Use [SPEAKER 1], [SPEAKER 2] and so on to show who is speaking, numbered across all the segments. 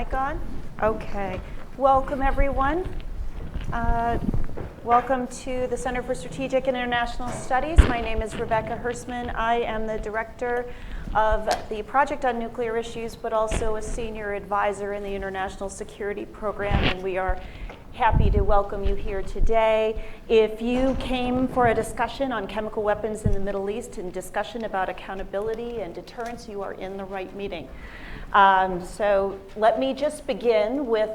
[SPEAKER 1] mic on? Okay. Welcome, everyone. Welcome to the Center for Strategic and International Studies. My name is Rebecca Hersman. I am the director of the Project on Nuclear Issues, but also a senior advisor in the International Security Program, and we are happy to welcome you here today. If you came for a discussion on chemical weapons in the Middle East and discussion about accountability and deterrence, you are in the right meeting. So let me just begin with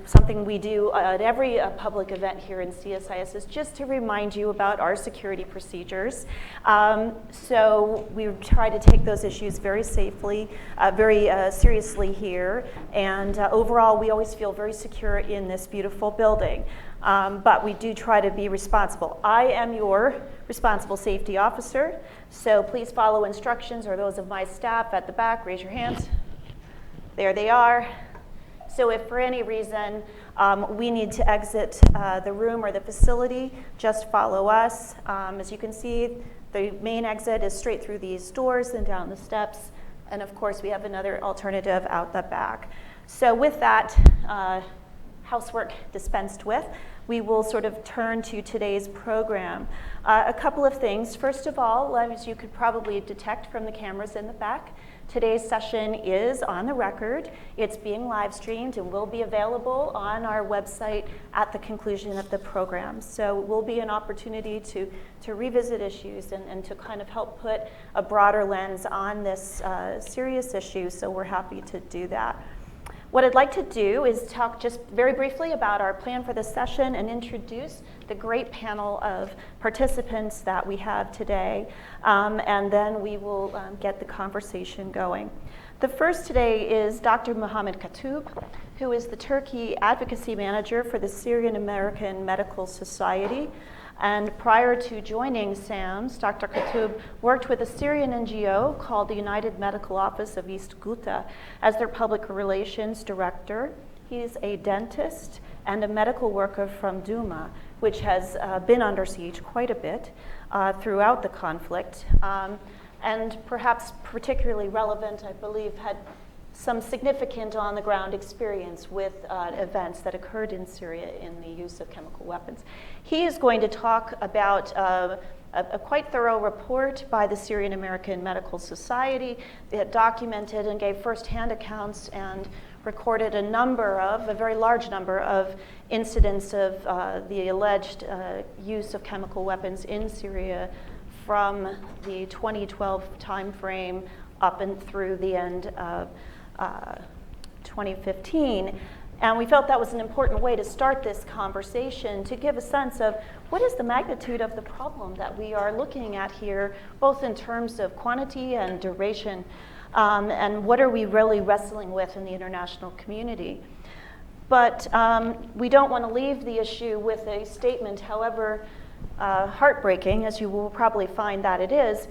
[SPEAKER 1] something we do at every public event here in CSIS is just to remind you about our security procedures. So we try to take those issues very safely, very seriously here, and overall we always feel very secure in this beautiful building. But we do try to be responsible. I am your responsible safety officer, so please follow instructions or those of my staff at the back. Raise your hands. There they are. So if for any reason we need to exit the room or the facility, just follow us. As you can see, the main exit is straight through these doors and down the steps. And of course, we have another alternative out the back. So with that, housework dispensed with, we will sort of turn to today's program. A couple of things. First of all, as you could probably detect from the cameras in the back, today's session is on the record. It's being live streamed and will be available on our website at the conclusion of the program. So it will be an opportunity to revisit issues and to kind of help put a broader lens on this serious issue. So we're happy to do that. What I'd like to do is talk just very briefly about our plan for this session and introduce the great panel of participants that we have today, and then we will get the conversation going. The first today is Dr. Mohamad Katoub, who is the Turkey Advocacy Manager for the Syrian American Medical Society. And prior to joining SAMS, Dr. Katoub worked with a Syrian NGO called the United Medical Office of East Ghouta as their public relations director. He's a dentist and a medical worker from Douma, which has been under siege quite a bit throughout the conflict. And perhaps particularly relevant, I believe, had some significant on-the-ground experience with events that occurred in Syria in the use of chemical weapons. He is going to talk about a quite thorough report by the Syrian American Medical Society that documented and gave firsthand accounts and recorded a very large number of incidents of the alleged use of chemical weapons in Syria from the 2012 timeframe up and through the end of 2015, and we felt that was an important way to start this conversation to give a sense of what is the magnitude of the problem that we are looking at here, both in terms of quantity and duration, and what are we really wrestling with in the international community. But we don't want to leave the issue with a statement, however heartbreaking, as you will probably find that it is.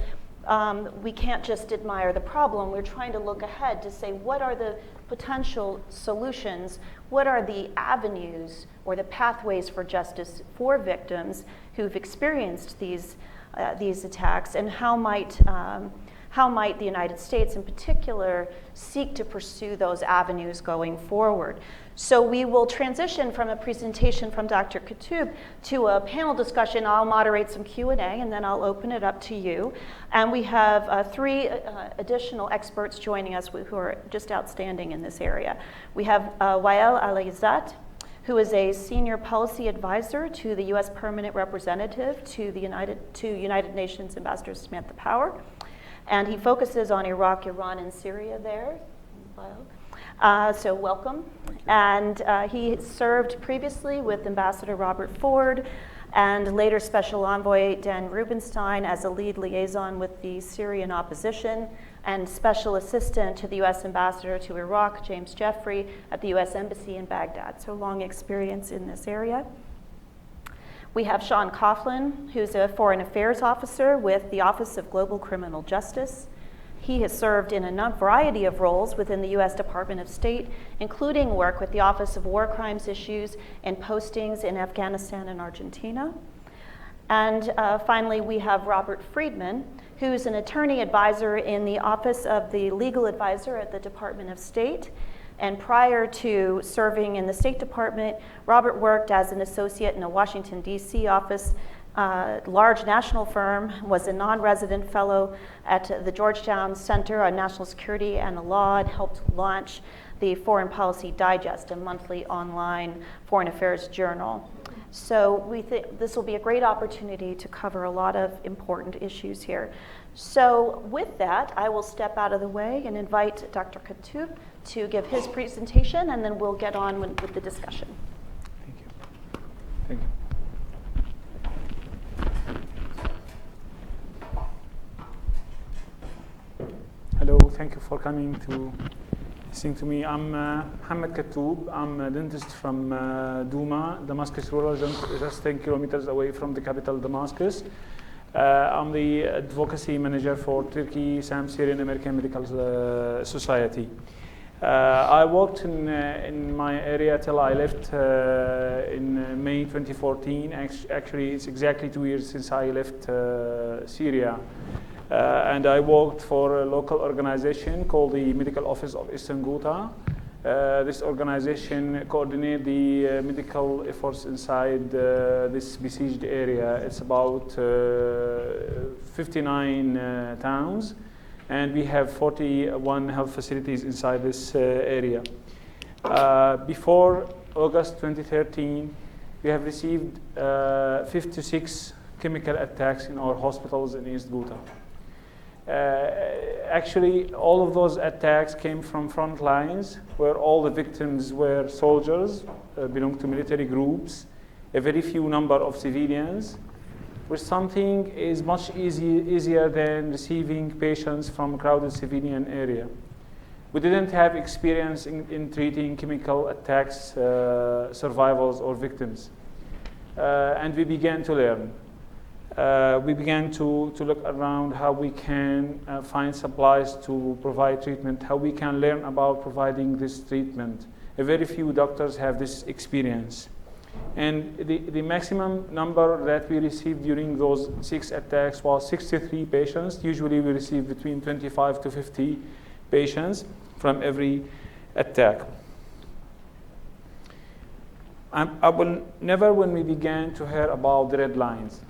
[SPEAKER 1] We can't just admire the problem. We're trying to look ahead to say, what are the potential solutions? What are the avenues or the pathways for justice for victims who've experienced these attacks, and how might the United States in particular seek to pursue those avenues going forward? So we will transition from a presentation from Dr. Katoub to a panel discussion. I'll moderate some Q&A, and then I'll open it up to you. And we have three additional experts joining us who are just outstanding in this area. We have Wael Alzayat, who is a senior policy advisor to the U.S. Permanent Representative to United Nations Ambassador Samantha Power. And he focuses on Iraq, Iran, and Syria there. So welcome. And he served previously with Ambassador Robert Ford and later Special Envoy Dan Rubenstein as a lead liaison with the Syrian opposition and Special Assistant to the U.S. Ambassador to Iraq, James Jeffrey, at the U.S. Embassy in Baghdad. So long experience in this area. We have Sean Coughlin, who's a Foreign Affairs Officer with the Office of Global Criminal Justice. He has served in a variety of roles within the U.S. Department of State, including work with the Office of War Crimes Issues and postings in Afghanistan and Argentina. And finally, we have Robert Friedman, who's an attorney advisor in the Office of the Legal Advisor at the Department of State. And prior to serving in the State Department, Robert worked as an associate in a Washington, D.C. office, large national firm, was a non-resident fellow at the Georgetown Center on National Security and Law, and helped launch the Foreign Policy Digest, a monthly online foreign affairs journal. So we think this will be a great opportunity to cover a lot of important issues here. So with that, I will step out of the way and invite Dr. Katoub to give his presentation, and then we'll get on with the discussion.
[SPEAKER 2] Thank you. Thank you. Hello, thank you for coming to listening to me. I'm Mohamad Katoub. I'm a dentist from Douma, Damascus rural, just 10 kilometers away from the capital, Damascus. I'm the advocacy manager for Turkey, Syrian American Medical Society. I worked in my area till I left in May 2014. Actually, it's exactly 2 years since I left Syria. And I worked for a local organization called the Medical Office of Eastern Ghouta. This organization coordinates the medical efforts inside this besieged area. It's about 59 towns, and we have 41 health facilities inside this area. Before August 2013, we have received 56 chemical attacks in our hospitals in East Ghouta. Actually, all of those attacks came from front lines, where all the victims were soldiers, belong to military groups, a very few number of civilians, where something is much easier than receiving patients from a crowded civilian area. We didn't have experience in treating chemical attacks, survivors or victims. And we began to learn. We began to look around how we can find supplies to provide treatment, how we can learn about providing this treatment. A very few doctors have this experience. And the maximum number that we received during those 6 attacks was 63 patients. Usually we receive between 25 to 50 patients from every attack. I will never, when we began to hear about the red lines.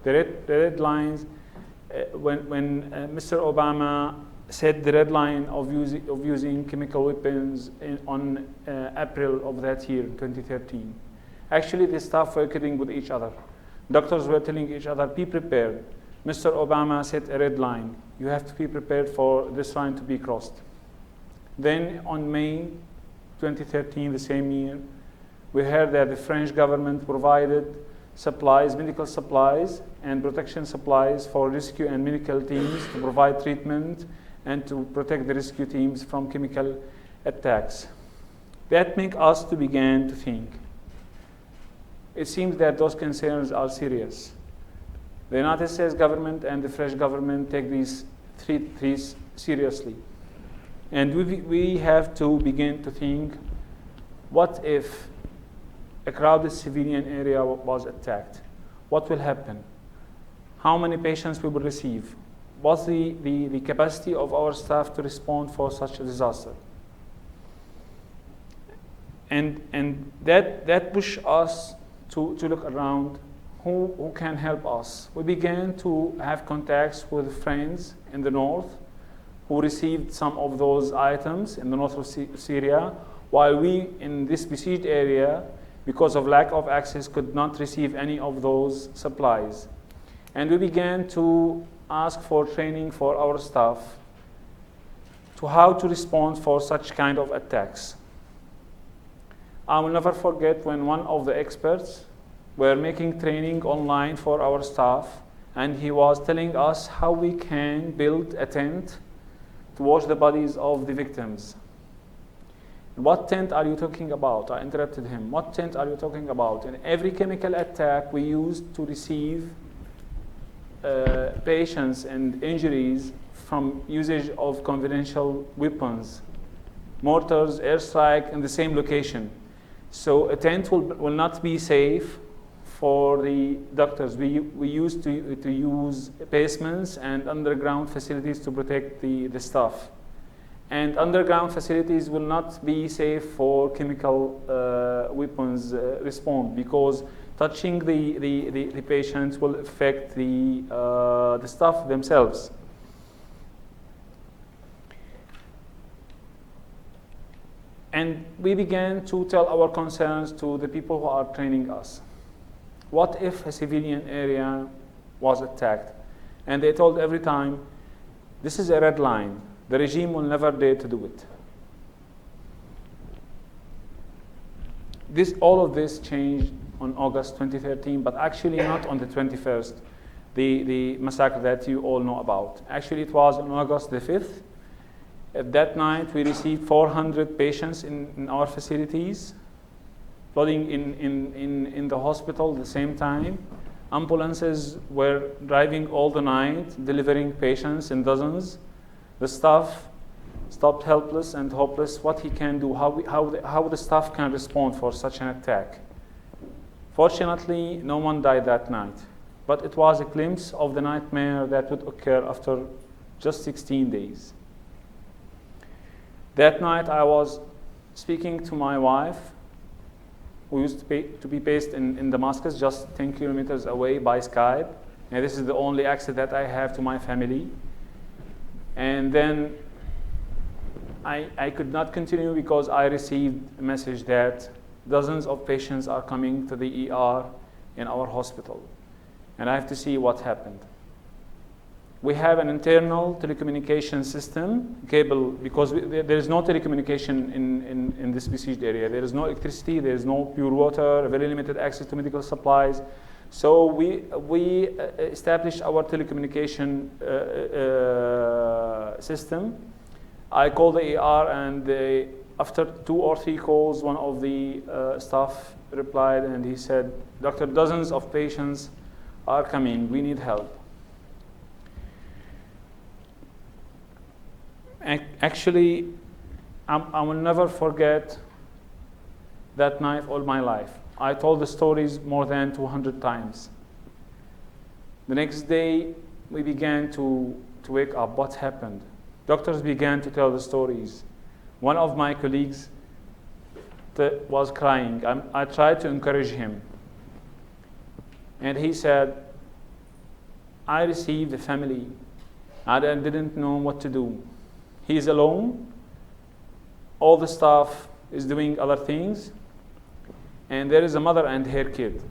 [SPEAKER 2] The red lines, when Mr. Obama set the red line of using chemical weapons on April of that year, 2013. Actually, the staff were kidding with each other. Doctors were telling each other, be prepared. Mr. Obama set a red line. You have to be prepared for this line to be crossed. Then on May 2013, the same year, we heard that the French government provided supplies, medical supplies and protection supplies for rescue and medical teams to provide treatment and to protect the rescue teams from chemical attacks. That makes us to begin to think. It seems that those concerns are serious. The United States government and the French government take these threats seriously. And we have to begin to think, what if a crowded civilian area was attacked? What will happen? How many patients we will receive? What's the capacity of our staff to respond for such a disaster? And that pushed us to look around who can help us. We began to have contacts with friends in the north who received some of those items in the north of Syria, while we in this besieged area, because of lack of access, could not receive any of those supplies. And we began to ask for training for our staff to how to respond for such kind of attacks. I will never forget when one of the experts were making training online for our staff, and he was telling us how we can build a tent to wash the bodies of the victims. What tent are you talking about? I interrupted him. What tent are you talking about? In every chemical attack we used to receive patients and injuries from usage of conventional weapons, mortars, airstrike in the same location. So a tent will not be safe for the doctors. We used to use basements and underground facilities to protect the staff. And underground facilities will not be safe for chemical weapons response, because touching the patients will affect the staff themselves. And we began to tell our concerns to the people who are training us. What if a civilian area was attacked? And they told every time, this is a red line. The regime will never dare to do it. All of this changed on August 2013, but actually not on the 21st, the massacre that you all know about. Actually, it was on August the 5th. At that night, we received 400 patients in our facilities, flooding in the hospital at the same time. Ambulances were driving all the night, delivering patients in dozens. The staff stopped helpless and hopeless what he can do, how the staff can respond for such an attack. Fortunately, no one died that night, but it was a glimpse of the nightmare that would occur after just 16 days. That night, I was speaking to my wife, who used to be based in Damascus, just 10 kilometers away by Skype. And this is the only access that I have to my family. And then I could not continue because I received a message that dozens of patients are coming to the ER in our hospital. And I have to see what happened. We have an internal telecommunication system, cable, because there is no telecommunication in this besieged area. There is no electricity, there is no pure water, very limited access to medical supplies. So we established our telecommunication system. I called the ER, and after 2 or 3 calls, one of the staff replied, and he said, "Doctor, dozens of patients are coming. We need help." Actually, I will never forget that night all my life. I told the stories more than 200 times. The next day, we began to wake up. What happened? Doctors began to tell the stories. One of my colleagues was crying. I tried to encourage him. And he said, "I received a family. I didn't know what to do. He is alone. All the staff is doing other things. And there is a mother and her kid.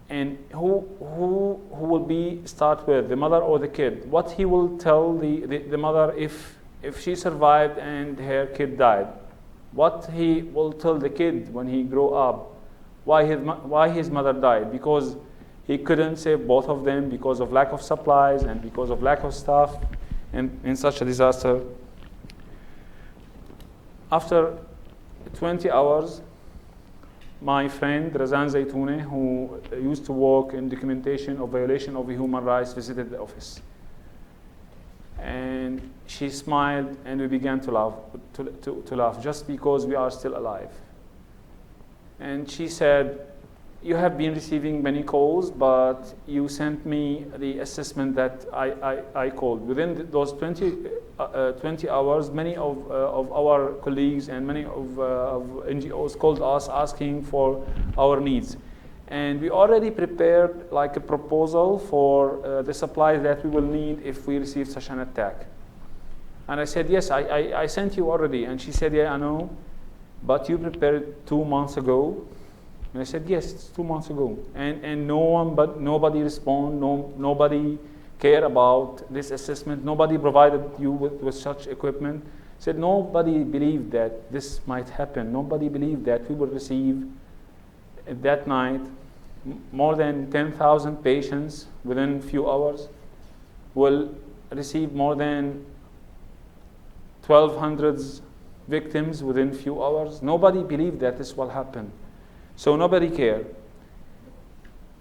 [SPEAKER 2] And who will be start with, the mother or the kid? What he will tell the mother if she survived and her kid died? What he will tell the kid when he grow up? Why his mother died? Because he couldn't save both of them because of lack of supplies and because of lack of staff in such a disaster. After 20 hours, my friend Razan Zaytoune, who used to work in documentation of violation of human rights, visited the office. And she smiled, and we began to laugh just because we are still alive. And she said, "You have been receiving many calls, but you sent me the assessment that I called." Within those 20 hours, many of our colleagues and many of NGOs called us asking for our needs. And we already prepared like a proposal for the supplies that we will need if we receive such an attack. And I said, "Yes, I sent you already." And she said, "Yeah, I know, but you prepared 2 months ago." And I said, "Yes, it's 2 months ago." And nobody responded, nobody cared about this assessment, nobody provided you with such equipment. I said, nobody believed that this might happen. Nobody believed that we would receive at that night more than 10,000 patients within a few hours, will receive more than 1,200 victims within a few hours. Nobody believed that this will happen. So nobody cared.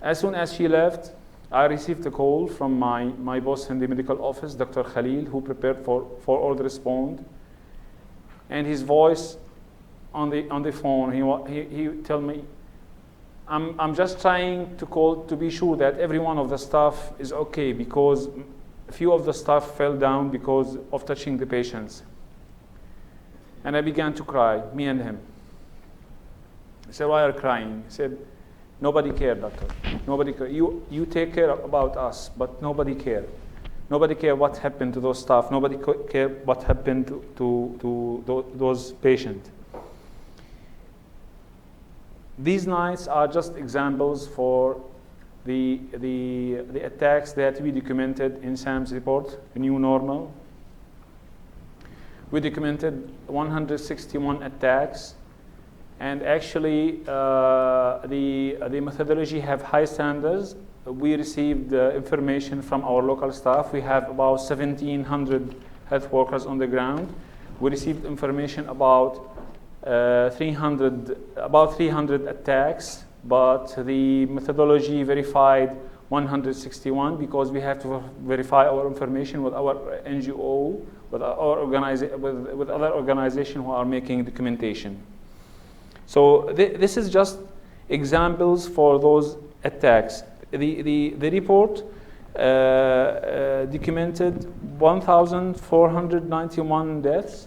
[SPEAKER 2] As soon as she left, I received a call from my boss in the medical office, Dr. Khalil, who prepared for all the response. And his voice on the phone, he told me, I'm just trying to call to be sure that every one of the staff is okay, because a few of the staff fell down because of touching the patients. And I began to cry, me and him. I said, why are you crying? He said, nobody cared, doctor. Nobody cared. You take care about us, but nobody cared. Nobody cared what happened to those staff. Nobody cared what happened to those patients. These nights are just examples for the attacks that we documented in Sam's report, The New Normal. We documented 161 attacks, and actually the methodology have high standards. We received information from our local staff. We have about 1,700 health workers on the ground. We received information about 300 attacks, but the methodology verified 161 because we have to verify our information with our NGO, with other organizations who are making documentation. So this is just examples for those attacks. The report documented 1,491 deaths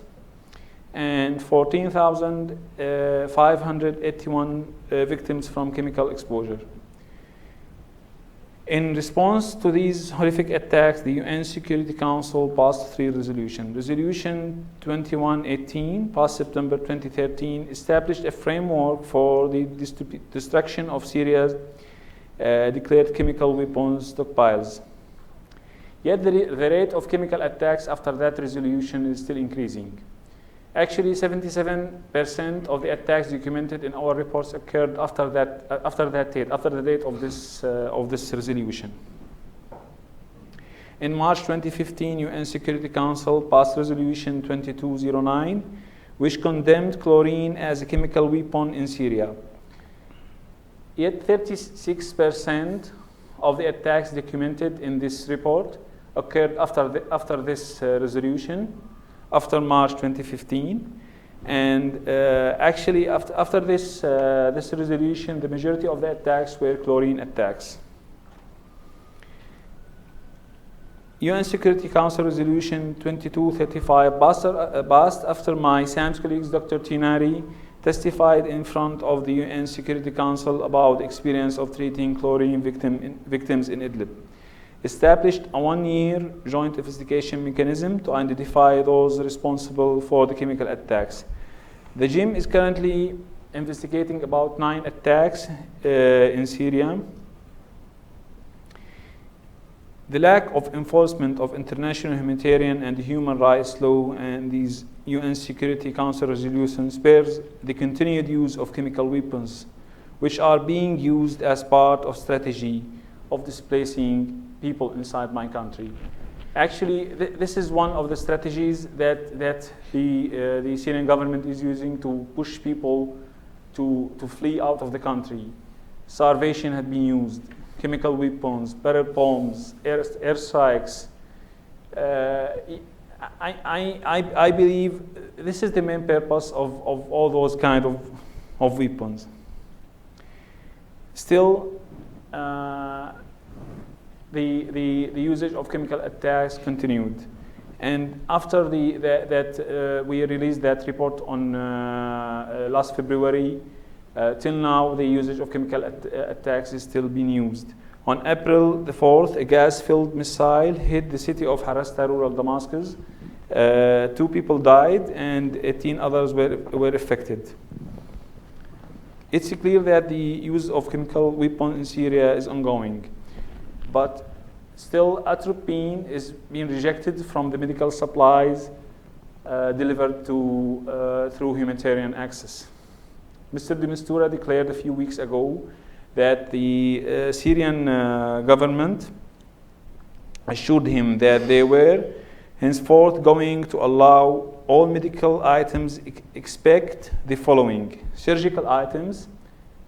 [SPEAKER 2] and 14,581 victims from chemical exposure. In response to these horrific attacks, the UN Security Council passed 3 resolutions. Resolution 2118, passed September 2013, established a framework for the destruction of Syria's declared chemical weapons stockpiles. Yet the rate of chemical attacks after that resolution is still increasing. Actually, 77% of the attacks documented in our reports occurred after the date of this resolution. In March 2015, UN Security Council passed Resolution 2209, which condemned chlorine as a chemical weapon in Syria. Yet 36% of the attacks documented in this report occurred after this resolution, after March 2015, and actually after this resolution, the majority of the attacks were chlorine attacks. UN Security Council Resolution 2235 passed after my SAMS colleagues, Dr. Tinari, testified in front of the UN Security Council about the experience of treating chlorine victims in Idlib. Established a 1-year joint investigation mechanism to identify those responsible for the chemical attacks. The GIM is currently investigating about 9 attacks in Syria. The lack of enforcement of international humanitarian and human rights law and these UN Security Council resolutions spares the continued use of chemical weapons, which are being used as part of strategy of displacing people inside my country. Actually, this is one of the strategies that the Syrian government is using to push people to flee out of the country. Starvation had been used, chemical weapons, barrel bombs, air strikes. I believe this is the main purpose of all those kind of weapons. Still, the usage of chemical attacks continued. And after we released that report on last February, till now the usage of chemical attacks is still being used. On April the 4th, a gas-filled missile hit the city of Harasta, rural Damascus. 2 people died and 18 others were affected. It's clear that the use of chemical weapons in Syria is ongoing. But still, atropine is being rejected from the medical supplies delivered through humanitarian access. Mr. de Mistura declared a few weeks ago that the Syrian government assured him that they were henceforth going to allow all medical items except the following: surgical items,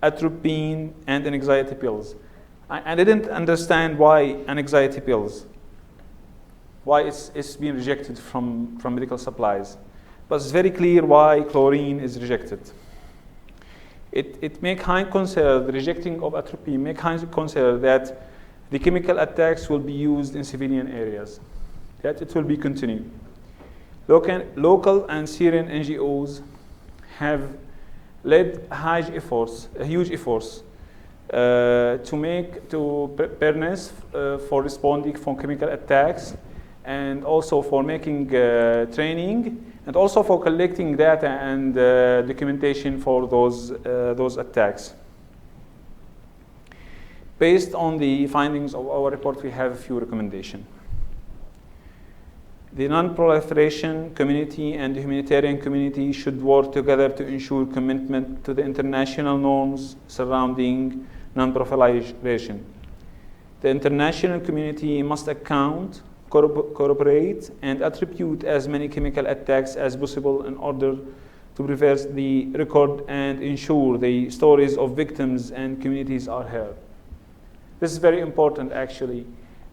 [SPEAKER 2] atropine, and anxiety pills. I didn't understand why anxiety pills, why it's being rejected from medical supplies. But it's very clear why chlorine is rejected. It makes high concern, the rejecting of atropine makes high concern that the chemical attacks will be used in civilian areas. That it will be continued. Local and Syrian NGOs have led huge efforts to preparedness for responding for chemical attacks, and also for making training, and also for collecting data and documentation for those attacks. Based on the findings of our report, we have a few recommendations. The non-proliferation community and the humanitarian community should work together to ensure commitment to the international norms surrounding non-proliferation. The international community must account, cooperate, and attribute as many chemical attacks as possible in order to preserve the record and ensure the stories of victims and communities are heard. This is very important, actually.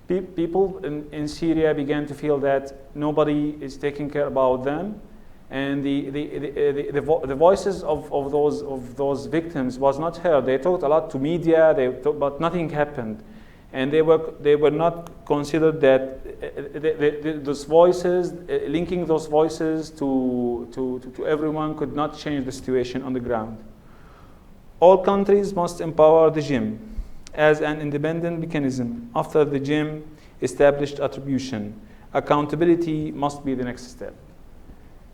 [SPEAKER 2] People in Syria began to feel that nobody is taking care about them, and the voices of those victims was not heard. They talked a lot to media, but nothing happened, and they were not considered that those voices, linking those voices to everyone, could not change the situation on the ground. All countries must empower the JIM as an independent mechanism. After the JIM established attribution, accountability must be the next step.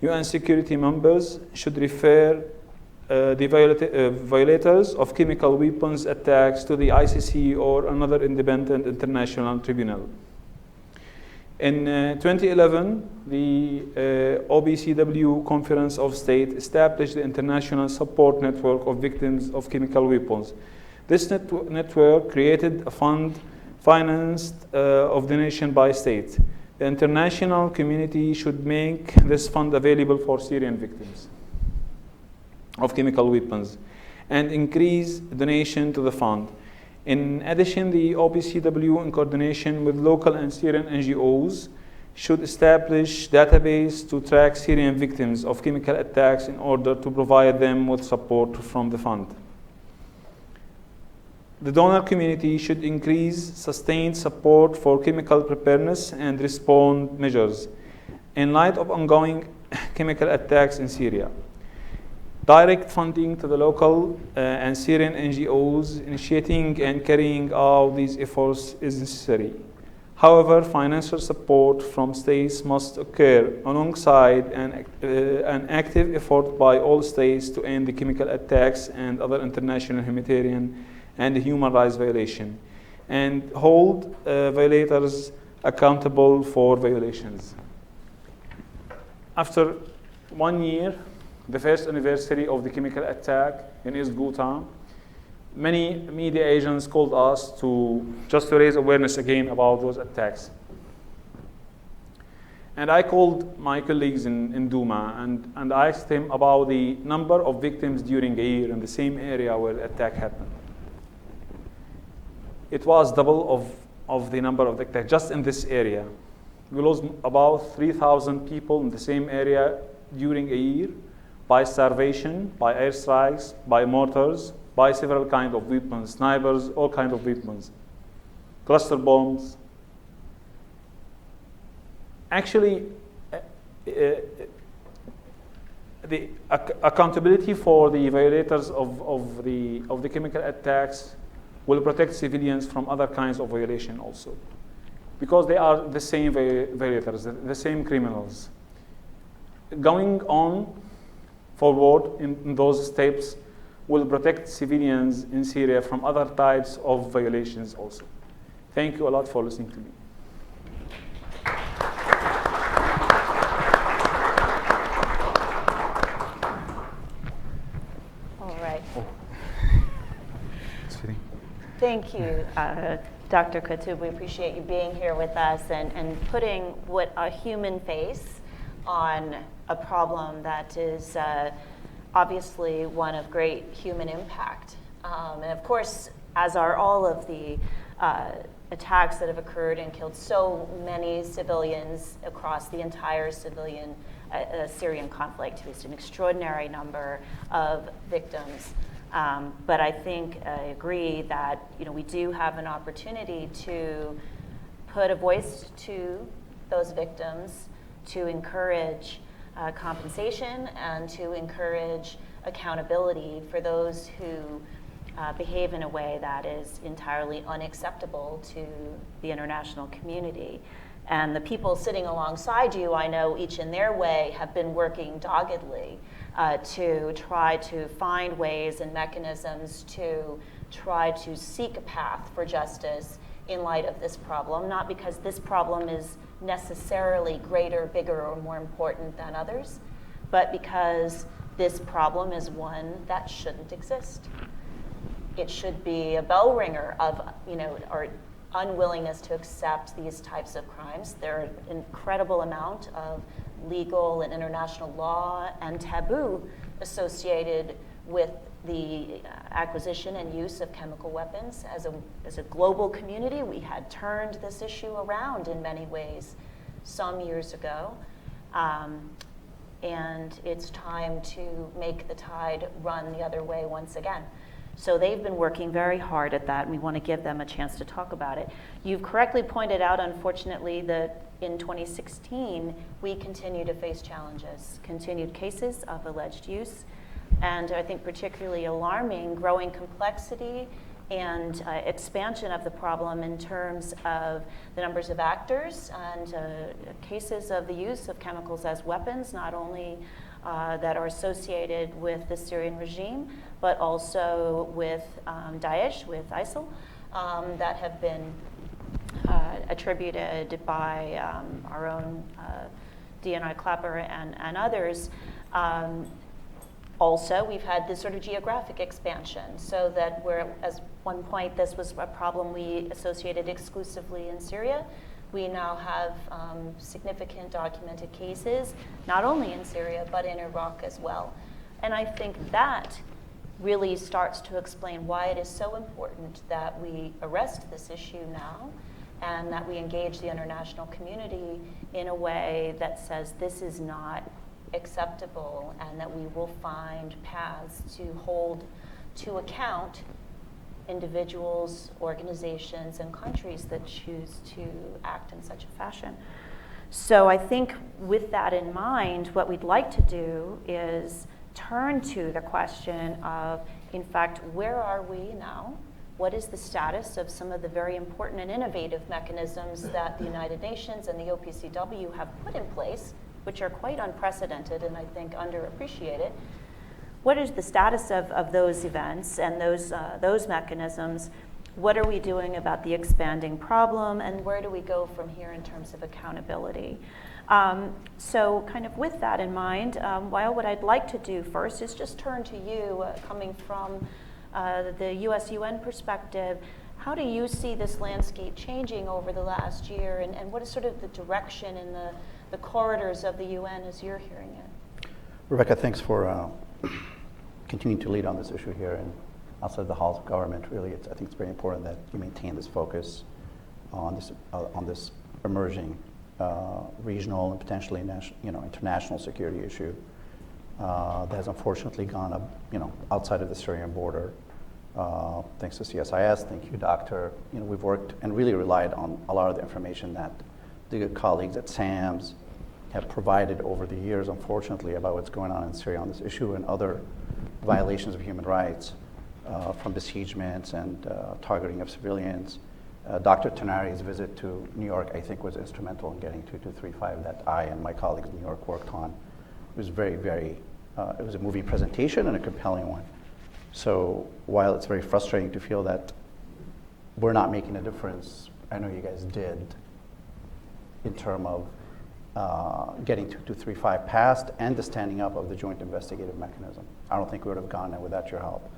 [SPEAKER 2] UN security members should refer the violators of chemical weapons attacks to the ICC or another independent international tribunal. In 2011, the OPCW Conference of States established the International Support Network of Victims of Chemical Weapons. This network created a fund financed of donation by states. The international community should make this fund available for Syrian victims of chemical weapons and increase donation to the fund. In addition, the OPCW, in coordination with local and Syrian NGOs, should establish database to track Syrian victims of chemical attacks in order to provide them with support from the fund. The donor community should increase sustained support for chemical preparedness and response measures in light of ongoing chemical attacks in Syria. Direct funding to the local and Syrian NGOs initiating and carrying out these efforts is necessary. However, financial support from states must occur alongside an active effort by all states to end the chemical attacks and other international humanitarian and human rights violation, and hold violators accountable for violations. After 1 year, the first anniversary of the chemical attack in East Ghouta, many media agents called us to raise awareness again about those attacks. And I called my colleagues in Douma and I asked them about the number of victims during a year in the same area where the attack happened. It was double of the number of the attacks just in this area. We lost about 3,000 people in the same area during a year by starvation, by airstrikes, by mortars, by several kinds of weapons, snipers, all kinds of weapons, cluster bombs. Actually, the accountability for the violators of the chemical attacks will protect civilians from other kinds of violation also, because they are the same violators, the same criminals. Going on forward in those steps will protect civilians in Syria from other types of violations also. Thank you a lot for listening to me.
[SPEAKER 1] All right. Thank you, Dr. Katoub. We appreciate you being here with us and putting what a human face on a problem that is obviously one of great human impact. And of course, as are all of the attacks that have occurred and killed so many civilians across the entire Syrian conflict, with an extraordinary number of victims. But I think I agree that we do have an opportunity to put a voice to those victims, to encourage compensation and to encourage accountability for those who behave in a way that is entirely unacceptable to the international community. And the people sitting alongside you, I know each in their way, have been working doggedly to try to find ways and mechanisms to try to seek a path for justice in light of this problem, not because this problem is necessarily greater, bigger, or more important than others, but because this problem is one that shouldn't exist. It should be a bell ringer of, our unwillingness to accept these types of crimes. There are an incredible amount of legal and international law and taboo associated with the acquisition and use of chemical weapons. As a global community, we had turned this issue around in many ways some years ago. And it's time to make the tide run the other way once again. So they've been working very hard at that, and we want to give them a chance to talk about it. You've correctly pointed out, unfortunately, that in 2016, we continue to face challenges, continued cases of alleged use, and I think particularly alarming, growing complexity and expansion of the problem in terms of the numbers of actors and cases of the use of chemicals as weapons, not only that are associated with the Syrian regime, but also with Daesh, with ISIL, that have been attributed by our own DNI Clapper and others. Also, we've had this sort of geographic expansion, so that as one point this was a problem we associated exclusively in Syria. We now have significant documented cases, not only in Syria, but in Iraq as well. And I think that really starts to explain why it is so important that we arrest this issue now and that we engage the international community in a way that says this is not acceptable and that we will find paths to hold to account individuals, organizations, and countries that choose to act in such a fashion. So I think with that in mind, what we'd like to do is turn to the question of, in fact, where are we now? What is the status of some of the very important and innovative mechanisms that the United Nations and the OPCW have put in place, which are quite unprecedented and I think underappreciated? What is the status of those events and those mechanisms? What are we doing about the expanding problem, and where do we go from here in terms of accountability? So kind of with that in mind, what I'd like to do first is just turn to you, coming from the US-UN perspective. How do you see this landscape changing over the last year, and what is sort of the direction in the corridors of the UN as you're hearing it?
[SPEAKER 3] Rebecca, thanks for continuing to lead on this issue here and outside the halls of government. Really, I think it's very important that you maintain this focus on this emerging regional and potentially international security issue that has unfortunately gone up, outside of the Syrian border. Thanks to CSIS, thank you, Doctor. We've worked and really relied on a lot of the information that the good colleagues at SAMS have provided over the years, unfortunately, about what's going on in Syria on this issue and other violations of human rights, from besiegements and targeting of civilians. Dr. Tanari's visit to New York, I think, was instrumental in getting 2235 that I and my colleagues in New York worked on. It was very, very, it was a moving presentation and a compelling one. So while it's very frustrating to feel that we're not making a difference, I know you guys did, in terms of getting 2235 passed and the standing up of the joint investigative mechanism. I don't think we would have gone there without your help.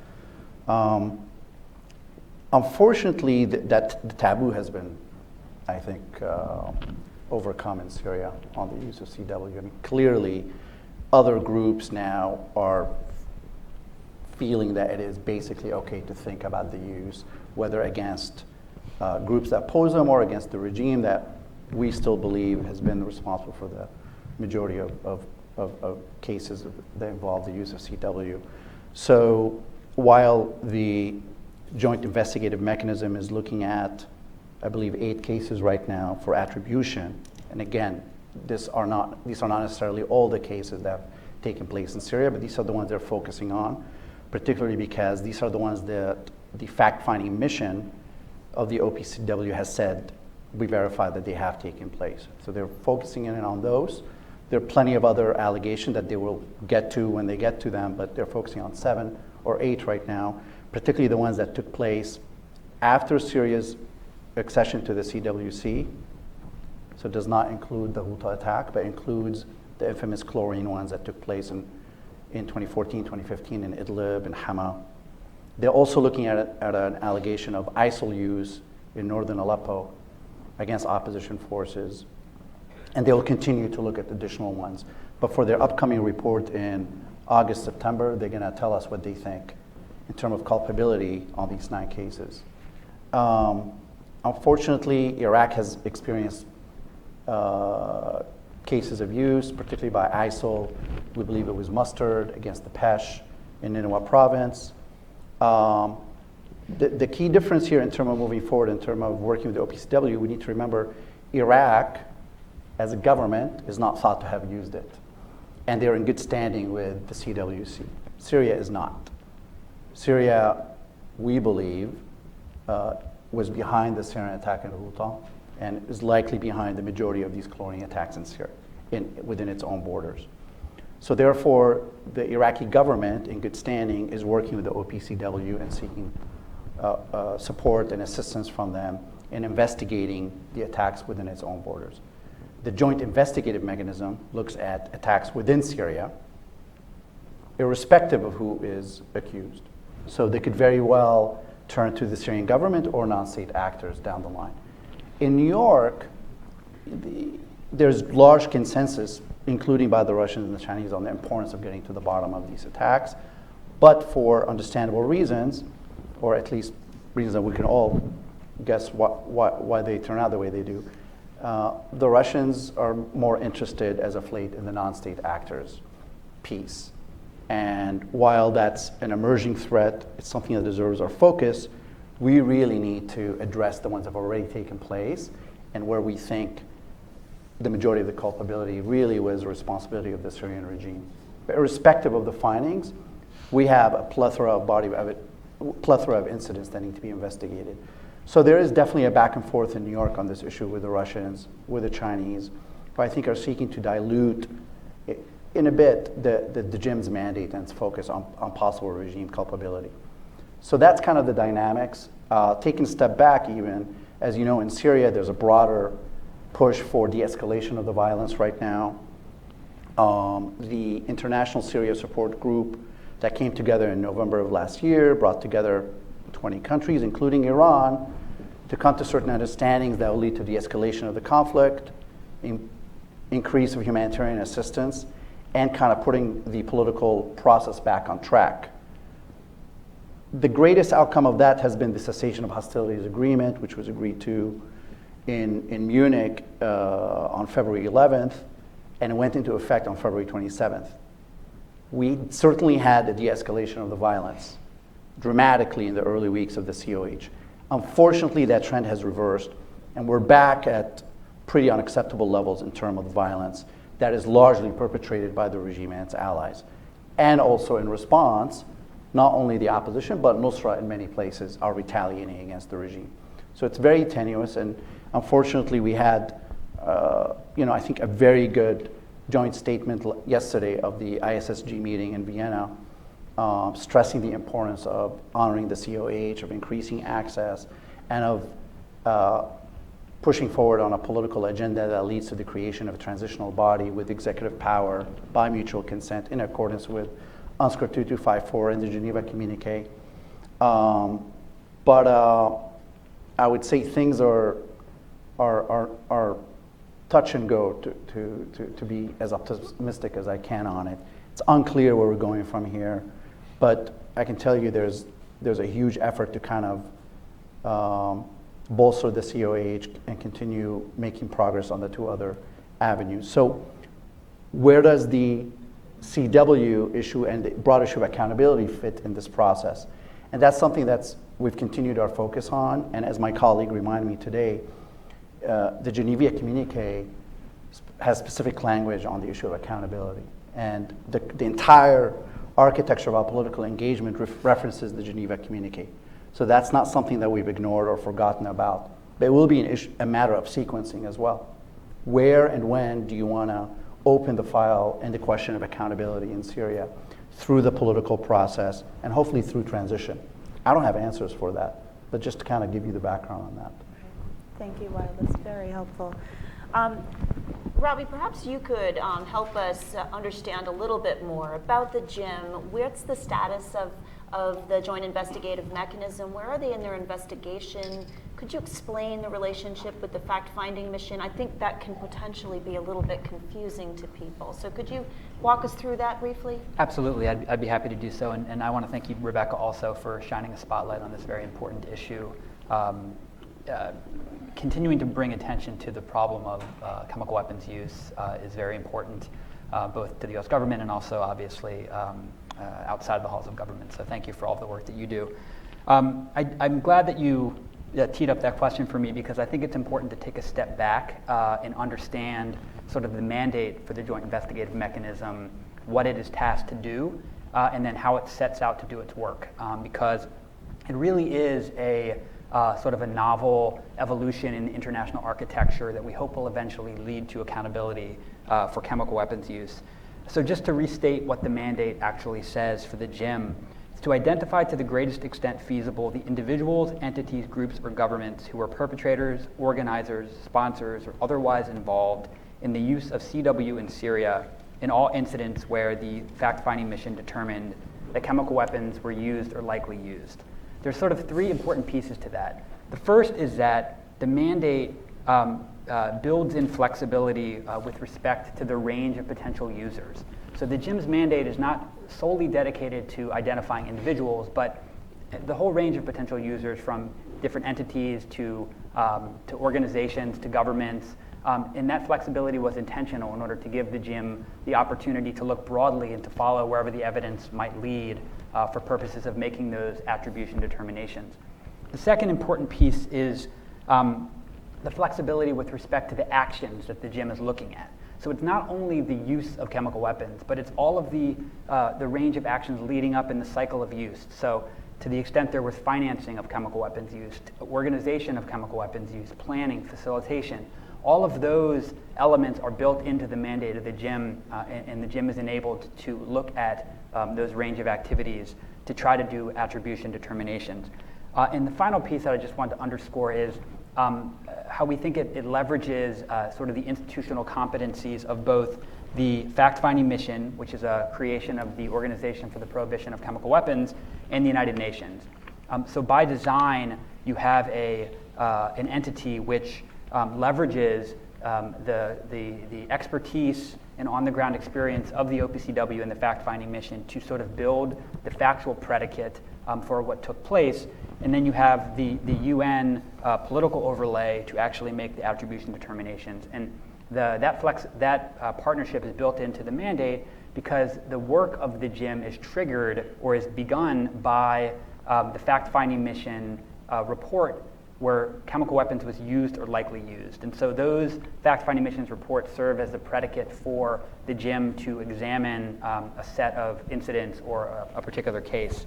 [SPEAKER 3] Unfortunately, the taboo has been, I think, overcome in Syria on the use of CW. I mean, clearly, other groups now are feeling that it is basically okay to think about the use, whether against groups that oppose them or against the regime that we still believe has been responsible for the majority of cases that involve the use of CW. So while the joint investigative mechanism is looking at, I believe, 8 cases right now for attribution, and again, these are not necessarily all the cases that have taken place in Syria, but these are the ones they're focusing on, particularly because these are the ones that the fact-finding mission of the OPCW has said we verify that they have taken place. So they're focusing in on those. There are plenty of other allegations that they will get to when they get to them, but they're focusing on 7 or 8 right now, particularly the ones that took place after Syria's accession to the CWC. So it does not include the Ghouta attack, but includes the infamous chlorine ones that took place in 2014, 2015 in Idlib and Hama. They're also looking at an allegation of ISIL use in northern Aleppo against opposition forces. And they will continue to look at additional ones. But for their upcoming report in August, September, they're going to tell us what they think in terms of culpability on these 9 cases. Unfortunately, Iraq has experienced cases of use, particularly by ISIL. We believe it was mustard against the Pesh in Nineveh province. The key difference here in terms of moving forward, in terms of working with the OPCW, we need to remember Iraq, as a government, is not thought to have used it. And they're in good standing with the CWC. Syria is not. Syria, we believe, was behind the Syrian attack in Ghouta and is likely behind the majority of these chlorine attacks in Syria, within its own borders. So therefore, the Iraqi government, in good standing, is working with the OPCW and seeking support and assistance from them in investigating the attacks within its own borders. The joint investigative mechanism looks at attacks within Syria, irrespective of who is accused. So they could very well turn to the Syrian government or non-state actors down the line. In New York, there's large consensus, including by the Russians and the Chinese, on the importance of getting to the bottom of these attacks. But for understandable reasons, or at least reasons that we can all guess why they turn out the way they do, the Russians are more interested as of late in the non-state actors piece. And while that's an emerging threat, it's something that deserves our focus, we really need to address the ones that have already taken place and where we think the majority of the culpability really was the responsibility of the Syrian regime. But irrespective of the findings, we have a plethora of incidents that need to be investigated. So there is definitely a back and forth in New York on this issue with the Russians, with the Chinese, who I think are seeking to dilute in a bit the JIM's mandate and its focus on possible regime culpability. So that's kind of the dynamics. Taking a step back even, as you know, in Syria, there's a broader push for de-escalation of the violence right now. The International Syria Support Group that came together in November of last year brought together 20 countries, including Iran, to come to certain understandings that will lead to de-escalation of the conflict, increase of humanitarian assistance, and kind of putting the political process back on track. The greatest outcome of that has been the cessation of hostilities agreement, which was agreed to in Munich on February 11th, and it went into effect on February 27th. We certainly had a de-escalation of the violence dramatically in the early weeks of the COH. Unfortunately, that trend has reversed, and we're back at pretty unacceptable levels in terms of violence that is largely perpetrated by the regime and its allies. And also in response, not only the opposition, but Nusra in many places are retaliating against the regime. So it's very tenuous, and unfortunately we had, I think a very good joint statement yesterday of the ISSG meeting in Vienna, stressing the importance of honoring the COH, of increasing access, and of pushing forward on a political agenda that leads to the creation of a transitional body with executive power by mutual consent in accordance with UNSCR 2254 and the Geneva Communique. But I would say things are touch and go, to be as optimistic as I can on it. It's unclear where we're going from here, but I can tell you there's a huge effort to kind of bolster the COH and continue making progress on the 2 other avenues. So where does the CW issue and the broad issue of accountability fit in this process. And that's something we've continued our focus on. And as my colleague reminded me today, the Geneva Communique has specific language on the issue of accountability. And the entire architecture of our political engagement references the Geneva Communique. So that's not something that we've ignored or forgotten about. But it will be a matter of sequencing as well. Where and when do you want to open the file in the question of accountability in Syria through the political process and hopefully through transition? I don't have answers for that, but just to kind of give you the background on that.
[SPEAKER 1] Thank you, Wael. That's very helpful. Ravi, perhaps you could help us understand a little bit more about the JIM. What's the status of the Joint Investigative Mechanism? Where are they in their investigation? Could you explain the relationship with the fact-finding mission? I think that can potentially be a little bit confusing to people. So could you walk us through that briefly?
[SPEAKER 4] Absolutely, I'd be happy to do so. And I want to thank you, Rebecca, also for shining a spotlight on this very important issue. Continuing to bring attention to the problem of chemical weapons use is very important, both to the U.S. government and also, obviously, outside the halls of government. So thank you for all the work that you do. I'm glad that you teed up that question for me, because I think it's important to take a step back and understand sort of the mandate for the Joint Investigative Mechanism, what it is tasked to do, and then how it sets out to do its work. Because it really is a sort of a novel evolution in international architecture that we hope will eventually lead to accountability for chemical weapons use. So just to restate what the mandate actually says for the JIM, it's to identify to the greatest extent feasible the individuals, entities, groups, or governments who are perpetrators, organizers, sponsors, or otherwise involved in the use of CW in Syria in all incidents where the fact-finding mission determined that chemical weapons were used or likely used. There's sort of three important pieces to that. The first is that the mandate builds in flexibility with respect to the range of potential users. So the JIM's mandate is not solely dedicated to identifying individuals, but the whole range of potential users, from different entities to organizations to governments. And that flexibility was intentional in order to give the JIM the opportunity to look broadly and to follow wherever the evidence might lead for purposes of making those attribution determinations. The second important piece is the flexibility with respect to the actions that the JIM is looking at. So it's not only the use of chemical weapons, but it's all of the range of actions leading up in the cycle of use. So to the extent there was financing of chemical weapons use, organization of chemical weapons use, planning, facilitation, all of those elements are built into the mandate of the JIM, and the JIM is enabled to look at those range of activities to try to do attribution determinations. And the final piece that I just wanted to underscore is how we think it leverages sort of the institutional competencies of both the fact-finding mission, which is a creation of the Organization for the Prohibition of Chemical Weapons, and the United Nations. So by design, you have an entity which leverages the expertise and on-the-ground experience of the OPCW and the fact-finding mission to sort of build the factual predicate for what took place. And then you have the UN political overlay to actually make the attribution determinations. And that partnership is built into the mandate because the work of the JIM is triggered or is begun by the fact-finding mission report where chemical weapons was used or likely used. And so those fact-finding missions reports serve as the predicate for the JIM to examine a set of incidents or a particular case.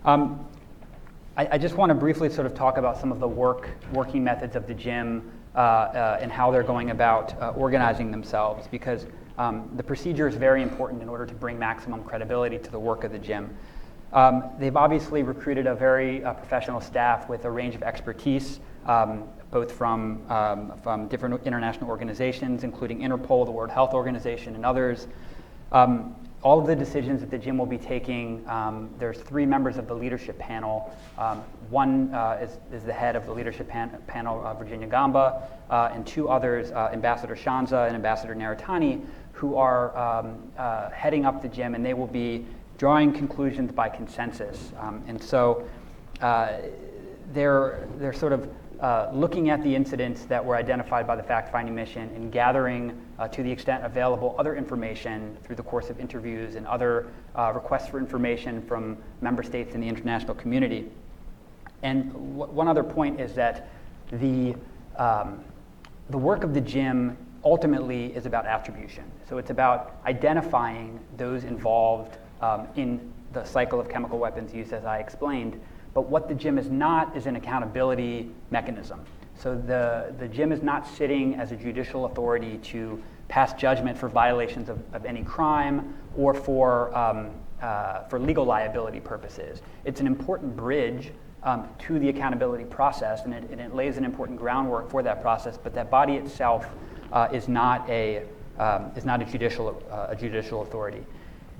[SPEAKER 4] I just want to briefly sort of talk about some of the working methods of the JIM and how they're going about organizing themselves, because the procedure is very important in order to bring maximum credibility to the work of the JIM. They've obviously recruited a very professional staff with a range of expertise, both from different international organizations, including Interpol, the World Health Organization, and others. All of the decisions that the JIM will be taking, there's 3 members of the leadership panel. One is the head of the leadership panel, Virginia Gamba, and 2 others, Ambassador Shanza and Ambassador Naratani, who are heading up the JIM, and they will be drawing conclusions by consensus. And so they're sort of looking at the incidents that were identified by the fact-finding mission and gathering to the extent available, other information through the course of interviews and other requests for information from member states in the international community. And one other point is that the work of the JIM ultimately is about attribution. So it's about identifying those involved in the cycle of chemical weapons use, as I explained. But what the JIM is not is an accountability mechanism. So the JIM is not sitting as a judicial authority to pass judgment for violations of any crime or for legal liability purposes. It's an important bridge to the accountability process, and it lays an important groundwork for that process. But that body itself is not a judicial authority.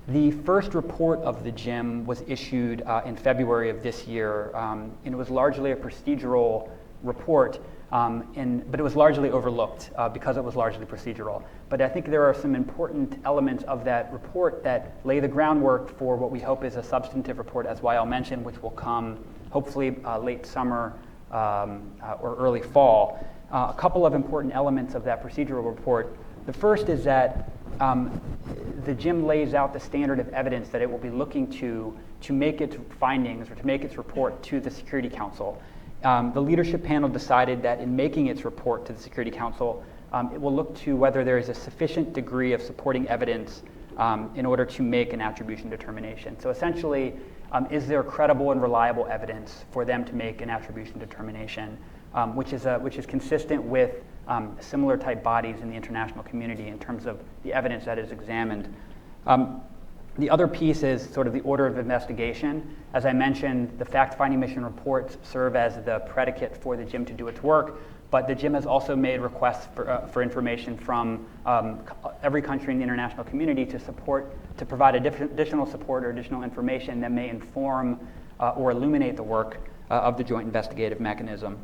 [SPEAKER 4] The first report of the JIM was issued in February of this year, and it was largely a procedural report, but it was largely overlooked because it was largely procedural. But I think there are some important elements of that report that lay the groundwork for what we hope is a substantive report, as Wael mentioned, which will come hopefully late summer or early fall. A couple of important elements of that procedural report. The first is that the JIM lays out the standard of evidence that it will be looking to make its findings or to make its report to the Security Council. The leadership panel decided that in making its report to the Security Council, it will look to whether there is a sufficient degree of supporting evidence in order to make an attribution determination. So essentially, is there credible and reliable evidence for them to make an attribution determination, which is consistent with similar type bodies in the international community in terms of the evidence that is examined. The other piece is sort of the order of investigation. As I mentioned, the fact-finding mission reports serve as the predicate for the JIM to do its work, but the JIM has also made requests for information from every country in the international community to provide additional support or additional information that may inform or illuminate the work of the joint investigative mechanism.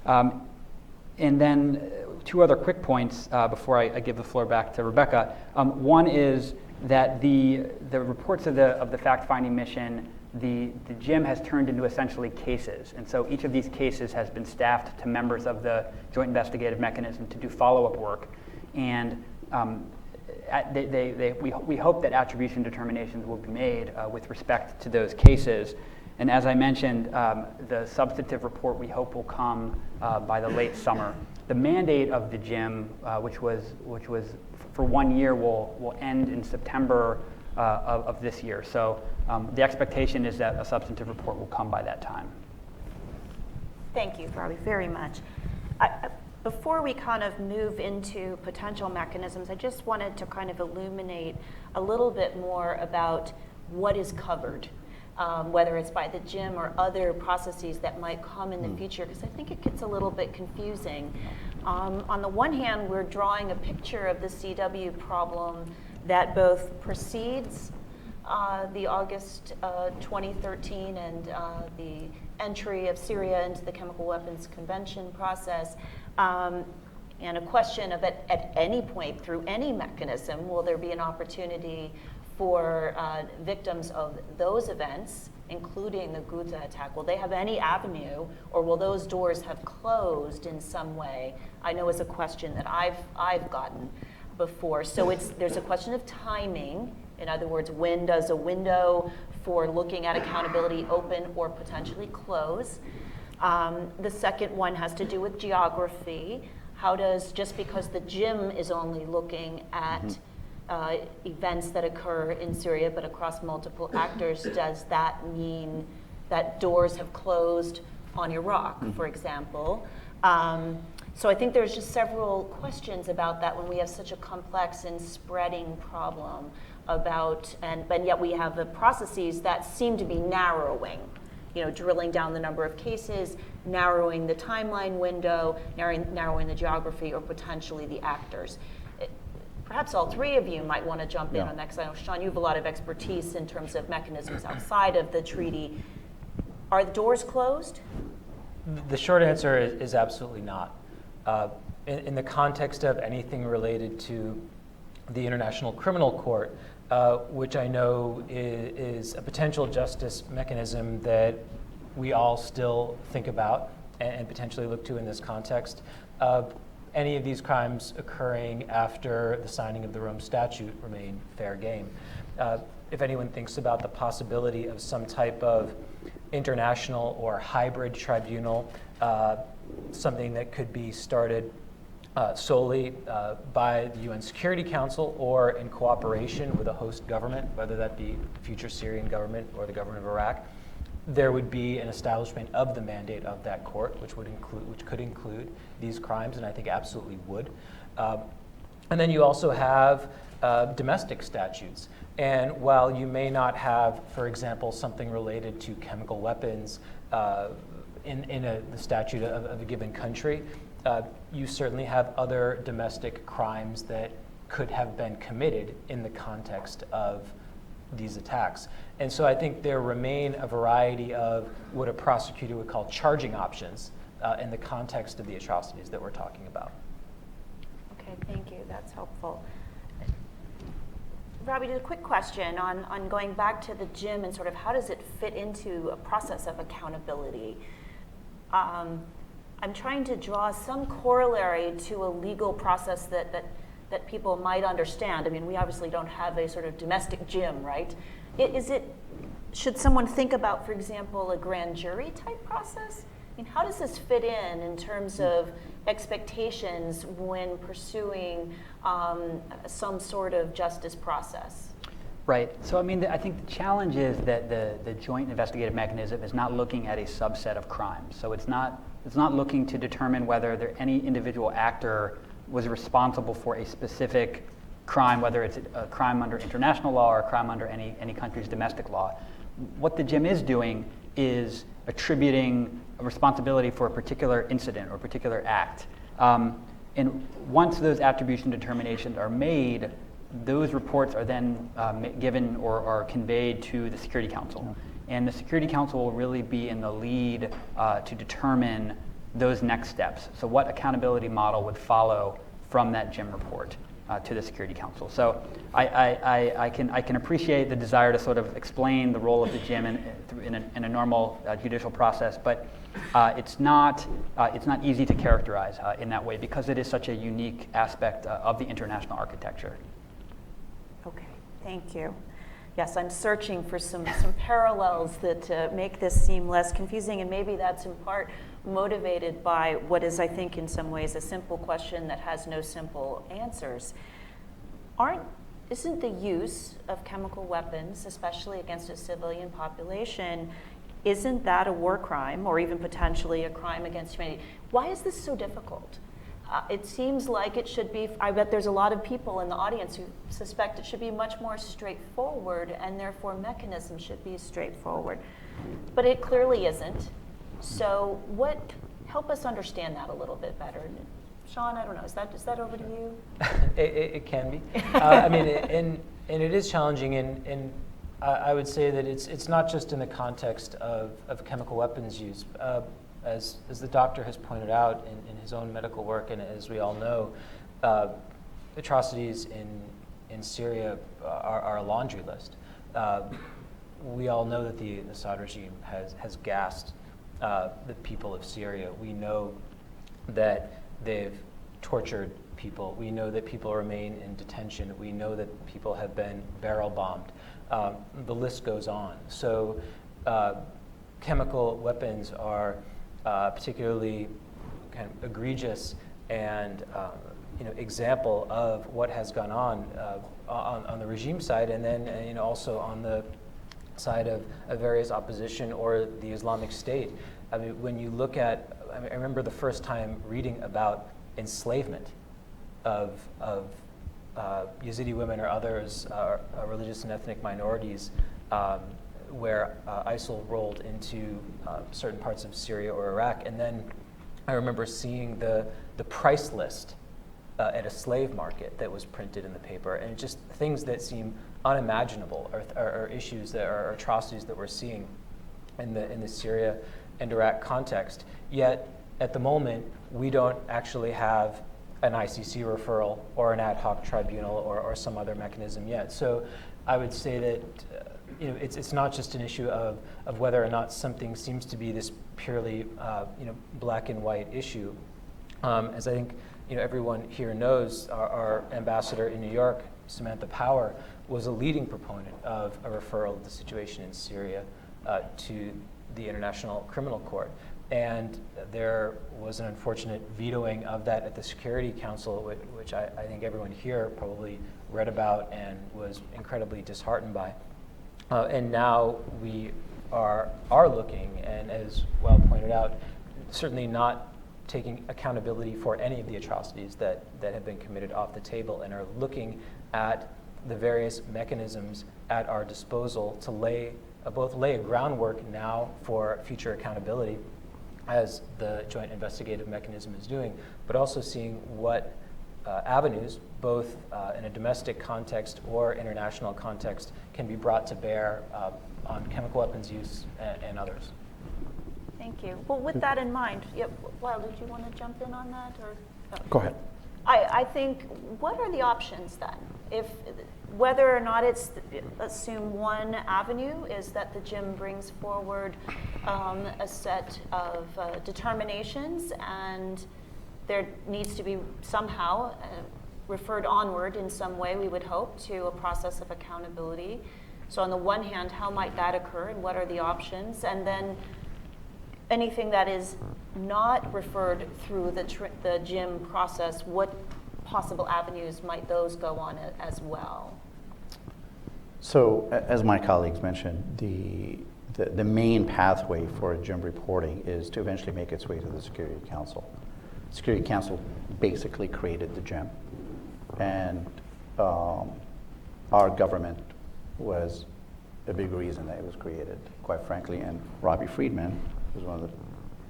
[SPEAKER 4] And then two other quick points before I give the floor back to Rebecca. One is that the reports of the fact-finding mission, the JIM has turned into essentially cases. And so each of these cases has been staffed to members of the Joint Investigative Mechanism to do follow-up work. And we hope that attribution determinations will be made with respect to those cases. And as I mentioned, the substantive report we hope will come by the late summer. The mandate of the JIM, which was for 1 year, will end in September of this year. So the expectation is that a substantive report will come by that time.
[SPEAKER 1] Thank you, Robbie, very much. Before we kind of move into potential mechanisms, I just wanted to kind of illuminate a little bit more about what is covered, whether it's by the JIM or other processes that might come in the future, because I think it gets a little bit confusing. On the one hand, we're drawing a picture of the CW problem that both precedes the August 2013 and the entry of Syria into the Chemical Weapons Convention process, and a question of at any point through any mechanism, will there be an opportunity for victims of those events, including the Ghouta attack, will they have any avenue, or will those doors have closed in some way? I know is a question that I've gotten before. So there's a question of timing. In other words, when does a window for looking at accountability open or potentially close? The second one has to do with geography. How does, just because the JIM is only looking at events that occur in Syria but across multiple actors, does that mean that doors have closed on Iraq, for example? So I think there's just several questions about that when we have such a complex and spreading problem about, but yet we have the processes that seem to be narrowing, drilling down the number of cases, narrowing the timeline window, narrowing the geography, or potentially the actors. Perhaps all three of you might want to jump in on that, because I know, Sean, you have a lot of expertise in terms of mechanisms outside of the treaty. Are the doors closed?
[SPEAKER 5] The short answer is absolutely not. In the context of anything related to the International Criminal Court, which I know is a potential justice mechanism that we all still think about and potentially look to in this context, any of these crimes occurring after the signing of the Rome Statute remain fair game. If anyone thinks about the possibility of some type of international or hybrid tribunal, something that could be started solely by the UN Security Council or in cooperation with a host government, whether that be the future Syrian government or the government of Iraq, there would be an establishment of the mandate of that court, which could include these crimes, and I think absolutely would. And then you also have domestic statutes. And while you may not have, for example, something related to chemical weapons in the statute of a given country, you certainly have other domestic crimes that could have been committed in the context of these attacks. And so I think there remain a variety of what a prosecutor would call charging options in the context of the atrocities that we're talking about.
[SPEAKER 1] Okay, thank you. That's helpful. Robbie, just a quick question on going back to the gym and sort of how does it fit into a process of accountability? I'm trying to draw some corollary to a legal process that people might understand. I mean, we obviously don't have a sort of domestic gym, right? Should someone think about, for example, a grand jury type process? I mean, how does this fit in terms of expectations when pursuing some sort of justice process?
[SPEAKER 4] Right. So, I mean, I think the challenge is that the joint investigative mechanism is not looking at a subset of crimes. So it's not looking to determine whether any individual actor was responsible for a specific crime, whether it's a crime under international law or a crime under any country's domestic law. What the JIM is doing is attributing a responsibility for a particular incident or particular act. And once those attribution determinations are made, those reports are then given or are conveyed to the Security Council. And the Security Council will really be in the lead to determine those next steps. So what accountability model would follow from that JIM report to the Security Council. So I can appreciate the desire to sort of explain the role of the JIM in a normal judicial process, but it's not easy to characterize in that way because it is such a unique aspect of the international architecture.
[SPEAKER 1] Okay, thank you. Yes, I'm searching for some parallels that make this seem less confusing, and maybe that's in part motivated by what is, I think, in some ways a simple question that has no simple answers. Isn't the use of chemical weapons, especially against a civilian population, isn't that a war crime or even potentially a crime against humanity? Why is this so difficult? It seems like it should be, I bet there's a lot of people in the audience who suspect it should be much more straightforward and therefore mechanisms should be straightforward. But it clearly isn't. So help us understand that a little bit better. Sean, I don't know, is that over to you?
[SPEAKER 5] It can be. I mean, and it is challenging, and I would say that it's not just in the context of chemical weapons use. As the doctor has pointed out in his own medical work, and as we all know, atrocities in Syria are a laundry list. We all know that the Assad regime has gassed the people of Syria. We know that they've tortured people. We know that people remain in detention. We know that people have been barrel bombed. The list goes on. So chemical weapons are particularly kind of egregious and example of what has gone on the regime side, and then also on the side of various opposition or the Islamic State. I mean, when you look at, I remember the first time reading about enslavement of Yazidi women or others, religious and ethnic minorities, where ISIL rolled into certain parts of Syria or Iraq. And then I remember seeing the price list at a slave market that was printed in the paper, and just things that seem unimaginable are issues that are atrocities that we're seeing in the Syria and Iraq context. Yet at the moment, we don't actually have an ICC referral or an ad hoc tribunal or some other mechanism yet. So I would say that it's not just an issue of whether or not something seems to be this purely black and white issue. As I think everyone here knows our ambassador in New York, Samantha Power, was a leading proponent of a referral of the situation in Syria to the International Criminal Court. And there was an unfortunate vetoing of that at the Security Council, which I think everyone here probably read about and was incredibly disheartened by. And now we are looking, and as well pointed out, certainly not taking accountability for any of the atrocities that have been committed off the table, and are looking at the various mechanisms at our disposal to both lay a groundwork now for future accountability, as the Joint Investigative Mechanism is doing, but also seeing what avenues, both in a domestic context or international context, can be brought to bear on chemical weapons use and others.
[SPEAKER 1] Thank you. Well, with that in mind, Lyle, did you want to jump in on that? Or
[SPEAKER 3] Go ahead.
[SPEAKER 1] I think, what are the options then? Whether or not assume one avenue is that the JIM brings forward a set of determinations, and there needs to be somehow referred onward in some way, we would hope, to a process of accountability. So on the one hand, how might that occur, and what are the options? And then anything that is not referred through the JIM process, what possible avenues might those go on as well?
[SPEAKER 3] So, as my colleagues mentioned, the main pathway for JIM reporting is to eventually make its way to the Security Council. The Security Council basically created the JIM, and our government was a big reason that it was created, quite frankly, and Robbie Friedman was one of the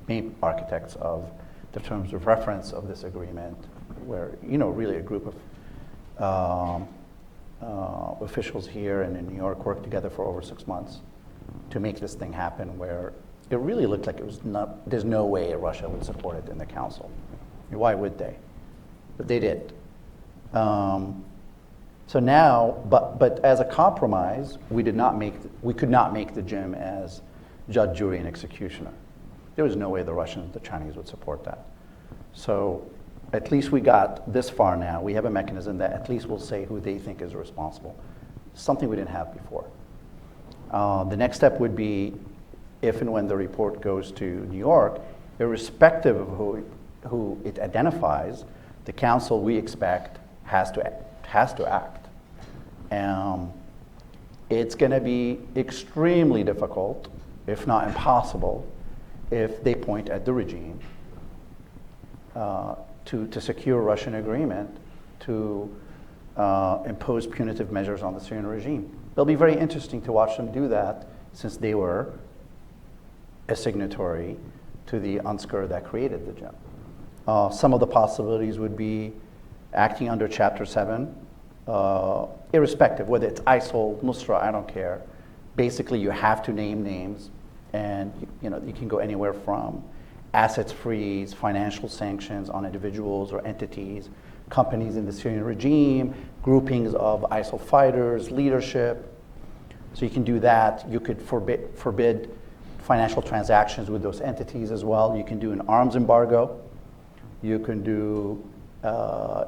[SPEAKER 3] main architects of the terms of reference of this agreement, where, really a group of officials here and in New York worked together for over 6 months to make this thing happen, where it really looked like there's no way Russia would support it in the council. Why would they? But they did. So now, but as a compromise, we could not make the JIM as judge, jury, and executioner. There was no way the Russians, the Chinese would support that. So at least we got this far now. We have a mechanism that at least will say who they think is responsible, something we didn't have before. The next step would be, if and when the report goes to New York, irrespective of who it identifies, the council, we expect, has to act. It's going to be extremely difficult, if not impossible, if they point at the regime to secure Russian agreement to impose punitive measures on the Syrian regime. It'll be very interesting to watch them do that, since they were a signatory to the UNSCR that created the JIM. Some of the possibilities would be acting under Chapter 7, irrespective, whether it's ISIL, Nusra, I don't care. Basically, you have to name names, and you can go anywhere from assets freeze, financial sanctions on individuals or entities, companies in the Syrian regime, groupings of ISIL fighters, leadership. So you can do that. You could forbid financial transactions with those entities as well. You can do an arms embargo. You can do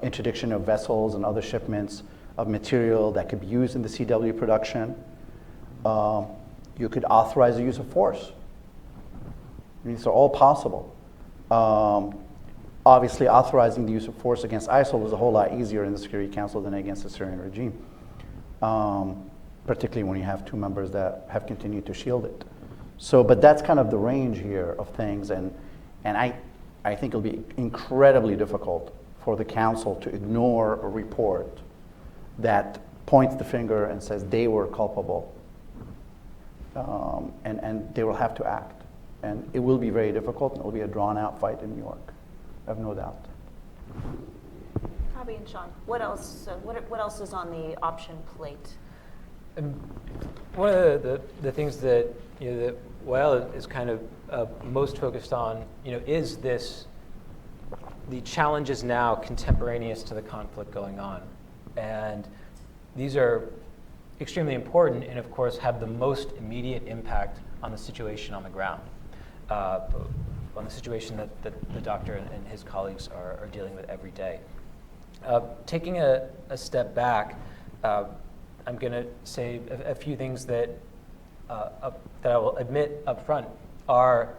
[SPEAKER 3] interdiction of vessels and other shipments of material that could be used in the CW production. You could authorize the use of force. These are all possible. Obviously, authorizing the use of force against ISIL was a whole lot easier in the Security Council than against the Syrian regime, particularly when you have two members that have continued to shield it. So, but that's kind of the range here of things, and I think it'll be incredibly difficult for the Council to ignore a report that points the finger and says they were culpable, and they will have to act. And it will be very difficult, and it will be a drawn-out fight in New York. I have no doubt.
[SPEAKER 1] Abby and Sean, what else? What else is on the option plate?
[SPEAKER 5] One of the things that that Wael is kind of most focused on, is the challenges now contemporaneous to the conflict going on, and these are extremely important, and of course have the most immediate impact on the situation on the ground. on the situation that the doctor and his colleagues are dealing with every day. Taking a step back, I'm going to say a few things that I will admit up front are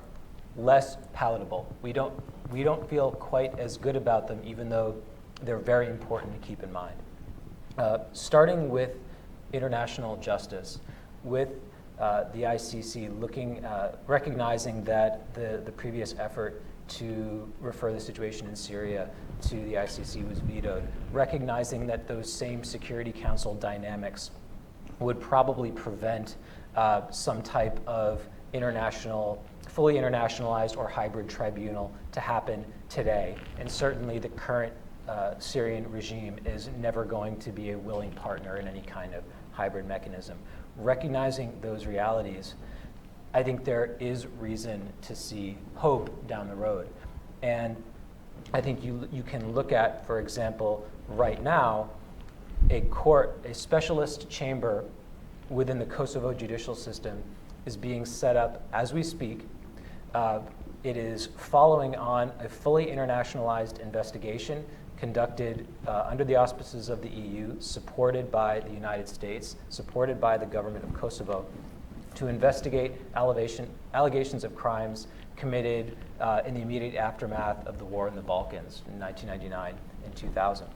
[SPEAKER 5] less palatable. We don't feel quite as good about them, even though they're very important to keep in mind. Starting with international justice, with the ICC recognizing that the previous effort to refer the situation in Syria to the ICC was vetoed, recognizing that those same Security Council dynamics would probably prevent some type of fully internationalized or hybrid tribunal to happen today. And certainly the current Syrian regime is never going to be a willing partner in any kind of hybrid mechanism. Recognizing those realities, I think there is reason to see hope down the road. And I think you can look at, for example, right now, a specialist chamber within the Kosovo judicial system is being set up as we speak. It is following on a fully internationalized investigation conducted under the auspices of the EU, supported by the United States, supported by the government of Kosovo, to investigate allegations of crimes committed in the immediate aftermath of the war in the Balkans in 1999 and 2000.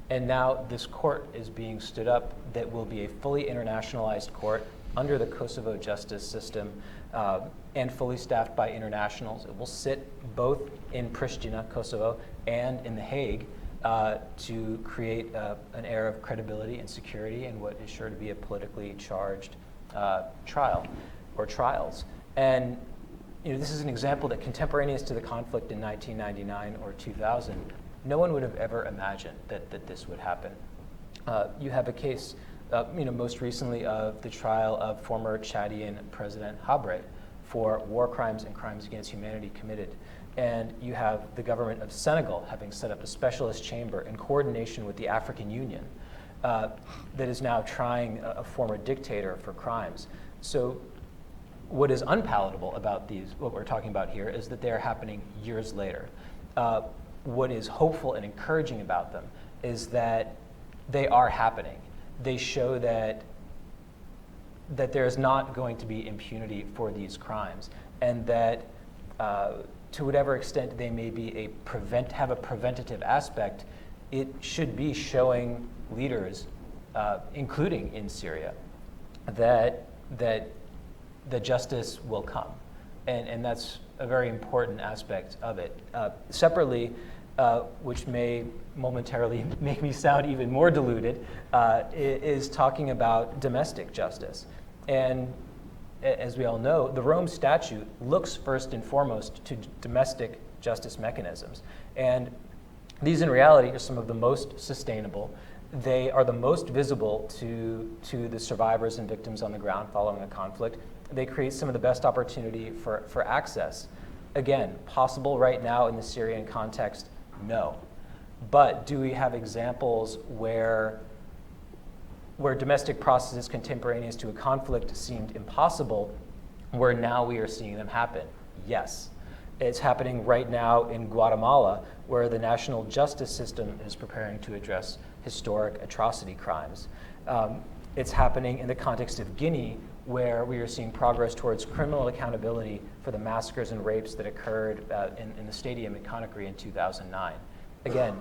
[SPEAKER 5] And now this court is being stood up that will be a fully internationalized court under the Kosovo justice system and fully staffed by internationals. It will sit both in Pristina, Kosovo, and in The Hague to create an air of credibility and security in what is sure to be a politically charged trial or trials. And this is an example that contemporaneous to the conflict in 1999 or 2000, no one would have ever imagined that this would happen. You have a case, most recently of the trial of former Chadian President Habre for war crimes and crimes against humanity committed. And you have the government of Senegal having set up a specialist chamber in coordination with the African Union that is now trying a former dictator for crimes. So what is unpalatable about what we're talking about here, is that they are happening years later. What is hopeful and encouraging about them is that they are happening. They show that there is not going to be impunity for these crimes, and that to whatever extent they may be have a preventative aspect, it should be showing leaders, including in Syria, that the justice will come. And that's a very important aspect of it. Separately, which may momentarily make me sound even more deluded, is talking about domestic justice. And as we all know, the Rome Statute looks first and foremost to domestic justice mechanisms. And these in reality are some of the most sustainable. They are the most visible to the survivors and victims on the ground following a conflict. They create some of the best opportunity for access. Again, possible right now in the Syrian context? No. But do we have examples where domestic processes contemporaneous to a conflict seemed impossible, where now we are seeing them happen? Yes. It's happening right now in Guatemala, where the national justice system is preparing to address historic atrocity crimes. It's happening in the context of Guinea, where we are seeing progress towards criminal accountability for the massacres and rapes that occurred in the stadium in Conakry in 2009. Again,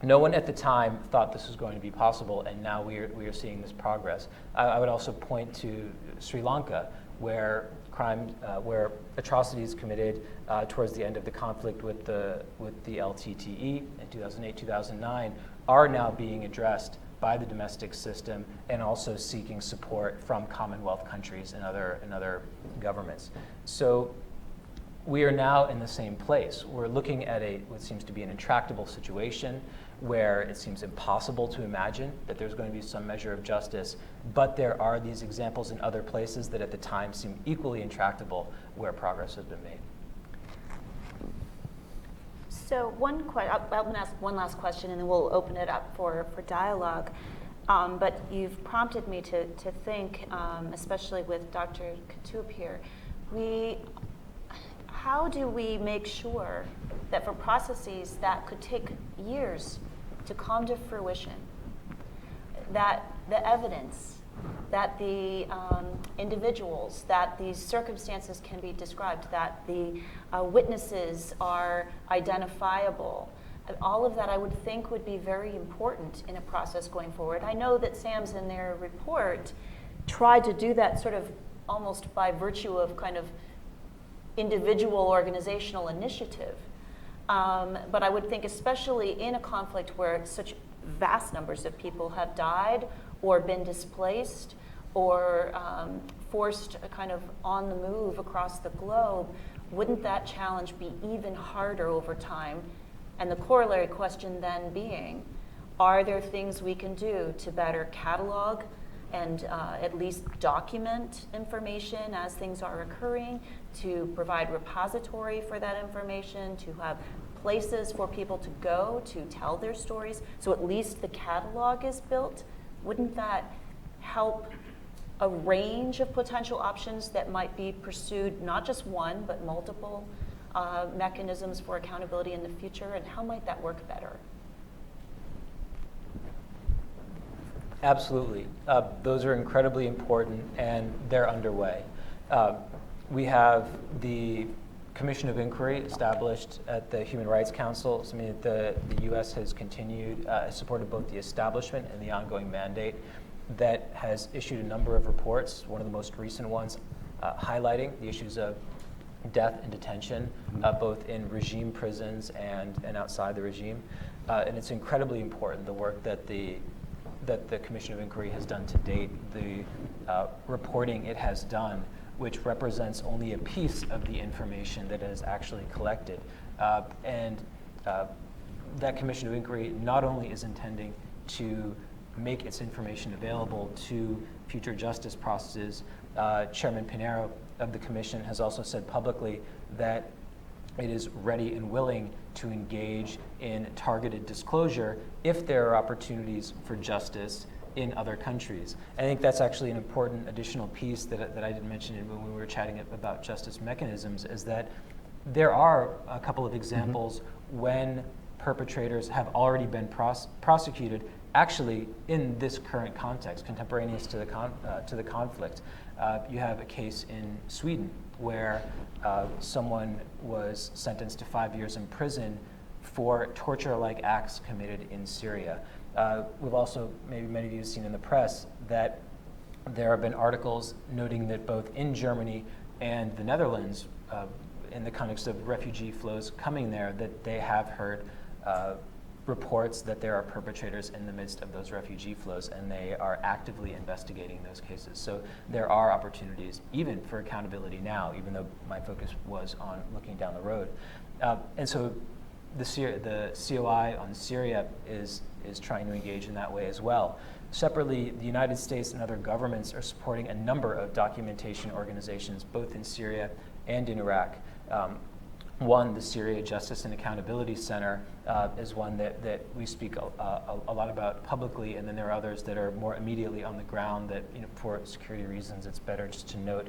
[SPEAKER 5] no one at the time thought this was going to be possible, and now we are seeing this progress. I would also point to Sri Lanka, where atrocities committed towards the end of the conflict with the LTTE in 2008-2009 are now being addressed by the domestic system, and also seeking support from Commonwealth countries and other governments. So we are now in the same place. We're looking at what seems to be an intractable situation, where it seems impossible to imagine that there's going to be some measure of justice, but there are these examples in other places that at the time seemed equally intractable, where progress has been made.
[SPEAKER 1] So I'm going to ask one last question, and then we'll open it up for dialogue. But you've prompted me to think, especially with Dr. Katoub here, how do we make sure that for processes that could take years to come to fruition, that the evidence, that the individuals, that these circumstances can be described, that the witnesses are identifiable, all of that I would think would be very important in a process going forward. I know that SAMS in their report tried to do that sort of almost by virtue of kind of individual organizational initiative. But I would think especially in a conflict where such vast numbers of people have died or been displaced or forced kind of on the move across the globe, wouldn't that challenge be even harder over time? And the corollary question then being, are there things we can do to better catalog and at least document information as things are occurring, to provide repository for that information, to have places for people to go to tell their stories, so at least the catalog is built? Wouldn't that help a range of potential options that might be pursued, not just one, but multiple mechanisms for accountability in the future, and how might that work better?
[SPEAKER 5] Absolutely. Those are incredibly important, and they're underway. We have the Commission of Inquiry established at the Human Rights Council, something that the U.S. has continued, supported both the establishment and the ongoing mandate, that has issued a number of reports, one of the most recent ones highlighting the issues of death and detention, both in regime prisons and outside the regime. And it's incredibly important, the work that the Commission of Inquiry has done to date, the reporting it has done, which represents only a piece of the information that is actually collected. And that Commission of Inquiry not only is intending to make its information available to future justice processes, Chairman Pinheiro of the Commission has also said publicly that it is ready and willing to engage in targeted disclosure if there are opportunities for justice in other countries. I think that's actually an important additional piece that I didn't mention when we were chatting about justice mechanisms, is that there are a couple of examples when perpetrators have already been prosecuted actually in this current context, contemporaneous to the conflict. You have a case in Sweden where someone was sentenced to 5 years in prison for torture-like acts committed in Syria. We've also, maybe many of you have seen in the press, that there have been articles noting that both in Germany and the Netherlands, in the context of refugee flows coming there, that they have heard reports that there are perpetrators in the midst of those refugee flows, and they are actively investigating those cases. So there are opportunities, even for accountability now, even though my focus was on looking down the road. And so the COI on Syria is trying to engage in that way as well. Separately, the United States and other governments are supporting a number of documentation organizations, both in Syria and in Iraq. One, the Syria Justice and Accountability Center, is one that we speak a lot about publicly, and then there are others that are more immediately on the ground that, for security reasons, it's better just to note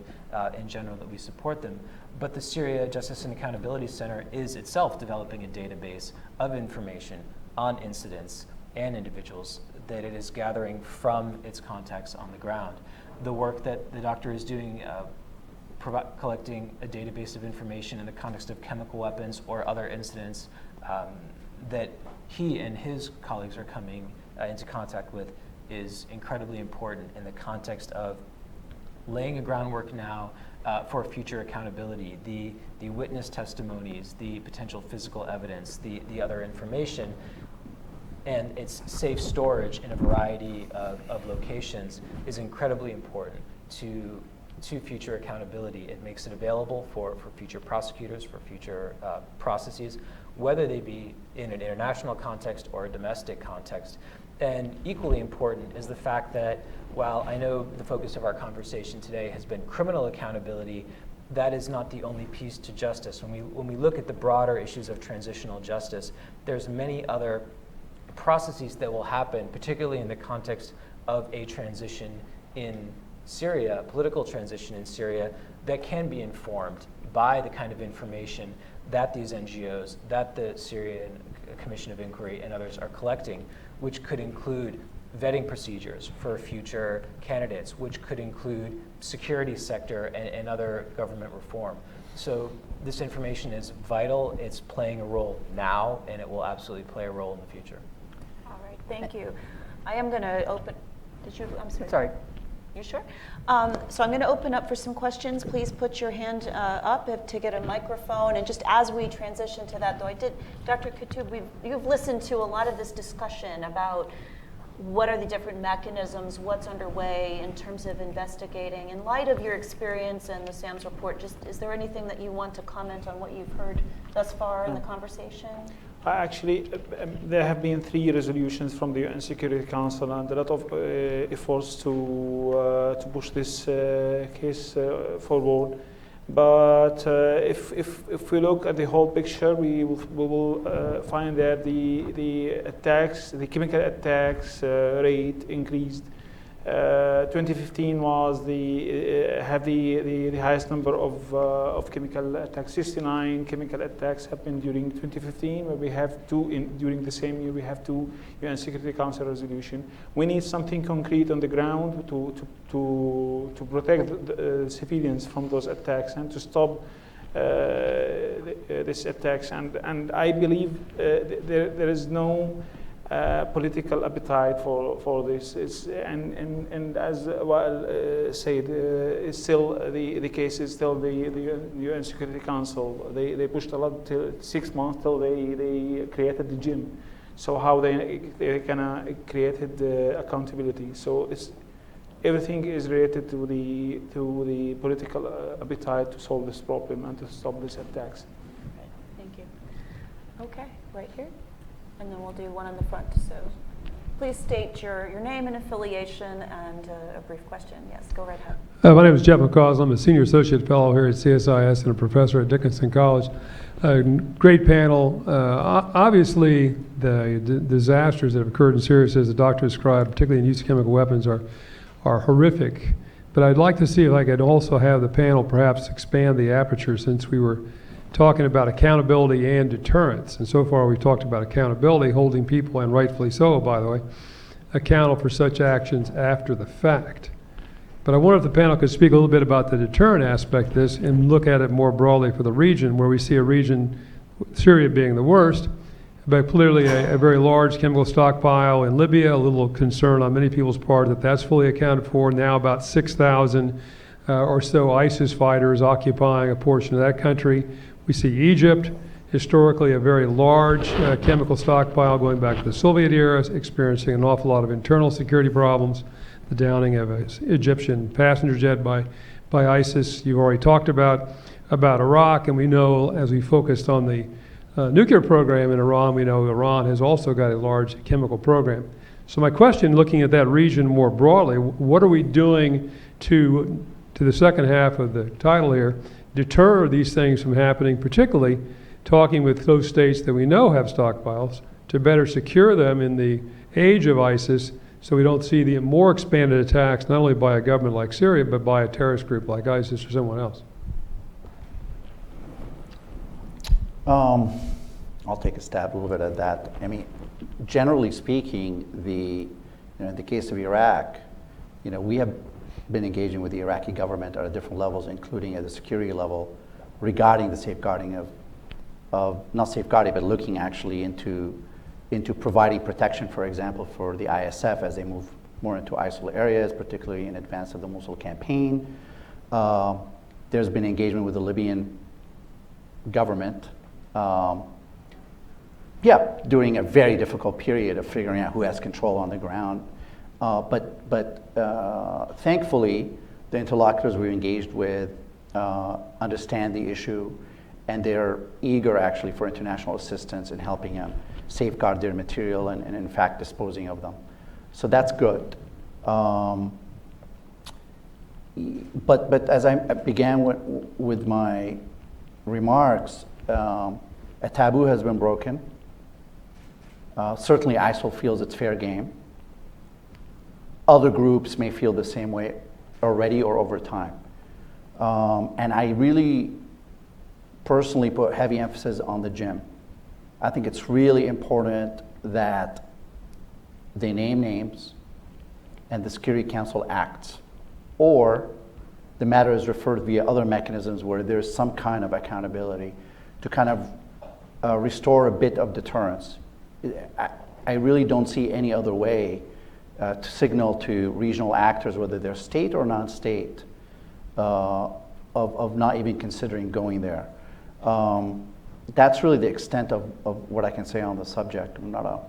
[SPEAKER 5] in general that we support them. But the Syria Justice and Accountability Center is itself developing a database of information on incidents and individuals that it is gathering from its contacts on the ground. The work that the doctor is doing collecting a database of information in the context of chemical weapons or other incidents that he and his colleagues are coming into contact with is incredibly important in the context of laying a groundwork now for future accountability. The witness testimonies, the potential physical evidence, the other information, and its safe storage in a variety of locations is incredibly important to future accountability. It makes it available for future prosecutors, for future processes, whether they be in an international context or a domestic context. And equally important is the fact that while I know the focus of our conversation today has been criminal accountability, that is not the only piece to justice. When we look at the broader issues of transitional justice, there's many other processes that will happen, particularly in the context of a transition in Syria, political transition in Syria, that can be informed by the kind of information that these NGOs, that the Syrian Commission of Inquiry and others are collecting, which could include vetting procedures for future candidates, which could include security sector and other government reform. So this information is vital, it's playing a role now, and it will absolutely play a role in the future.
[SPEAKER 1] All right, thank you. I am going to open, I'm sorry.
[SPEAKER 4] Sorry.
[SPEAKER 1] You sure? So I'm going to open up for some questions. Please put your hand up to get a microphone. And just as we transition to that, though, Dr. Katoub, you've listened to a lot of this discussion about what are the different mechanisms, what's underway in terms of investigating. In light of your experience and the SAMS report, just is there anything that you want to comment on what you've heard thus far in the conversation?
[SPEAKER 2] Actually, there have been 3 resolutions from the UN Security Council and a lot of efforts to push this case forward. But if we look at the whole picture, we will find that the attacks, the chemical attacks rate increased. 2015 was had the highest number of chemical attacks. 69 chemical attacks happened during 2015, where we have 2 during the same year. We have 2 UN Security Council resolution. We need something concrete on the ground to protect the civilians from those attacks and to stop these attacks. And I believe there is no political appetite for this. And as Wael said, it's still the case is still the UN Security Council. They pushed a lot till 6 months till they created the gym. So how they kind of created accountability. So everything is related to the political appetite to solve this problem and to stop these attacks.
[SPEAKER 1] Right. Thank you. Okay, right here. And then we'll do one in the front. So please state your name and affiliation and a brief question. Yes, go right ahead.
[SPEAKER 6] My name is Jeff McCaws. I'm a senior associate fellow here at CSIS and a professor at Dickinson College. Great panel. Obviously, the disasters that have occurred in Syria, as the doctor described, particularly in use of chemical weapons, are horrific. But I'd like to see if I could also have the panel perhaps expand the aperture, since we were talking about accountability and deterrence. And so far we've talked about accountability, holding people, and rightfully so, by the way, accountable for such actions after the fact. But I wonder if the panel could speak a little bit about the deterrent aspect of this and look at it more broadly for the region, where we see a region, Syria being the worst, but clearly a very large chemical stockpile in Libya, a little concern on many people's part that that's fully accounted for. Now about 6,000 or so ISIS fighters occupying a portion of that country. We see Egypt, historically a very large chemical stockpile going back to the Soviet era, experiencing an awful lot of internal security problems, the downing of an Egyptian passenger jet by ISIS. You've already talked about Iraq, and we know, as we focused on the nuclear program in Iran, we know Iran has also got a large chemical program. So my question, looking at that region more broadly, what are we doing to the second half of the title here, deter these things from happening, particularly talking with those states that we know have stockpiles to better secure them in the age of ISIS, so we don't see the more expanded attacks, not only by a government like Syria, but by a terrorist group like ISIS or someone else?
[SPEAKER 3] I'll take a stab a little bit at that. I mean, generally speaking, in the case of Iraq, we have been engaging with the Iraqi government at different levels, including at the security level, regarding the safeguarding of not safeguarding, but looking actually into providing protection, for example, for the ISF as they move more into ISIL areas, particularly in advance of the Mosul campaign. There's been engagement with the Libyan government, during a very difficult period of figuring out who has control on the ground. But thankfully, the interlocutors we've engaged with understand the issue, and they're eager actually for international assistance in helping them safeguard their material and in fact disposing of them. So that's good. But as I began with my remarks, a taboo has been broken. Certainly ISIL feels it's fair game. Other groups may feel the same way. already or over time. And I really personally put heavy emphasis on the gym. I think it's really important that they name names and the Security Council acts, or the matter is referred via other mechanisms where there's some kind of accountability to kind of restore a bit of deterrence. I really don't see any other way to signal to regional actors, whether they're state or non-state, of not even considering going there. That's really the extent of what I can say on the subject. I'm not a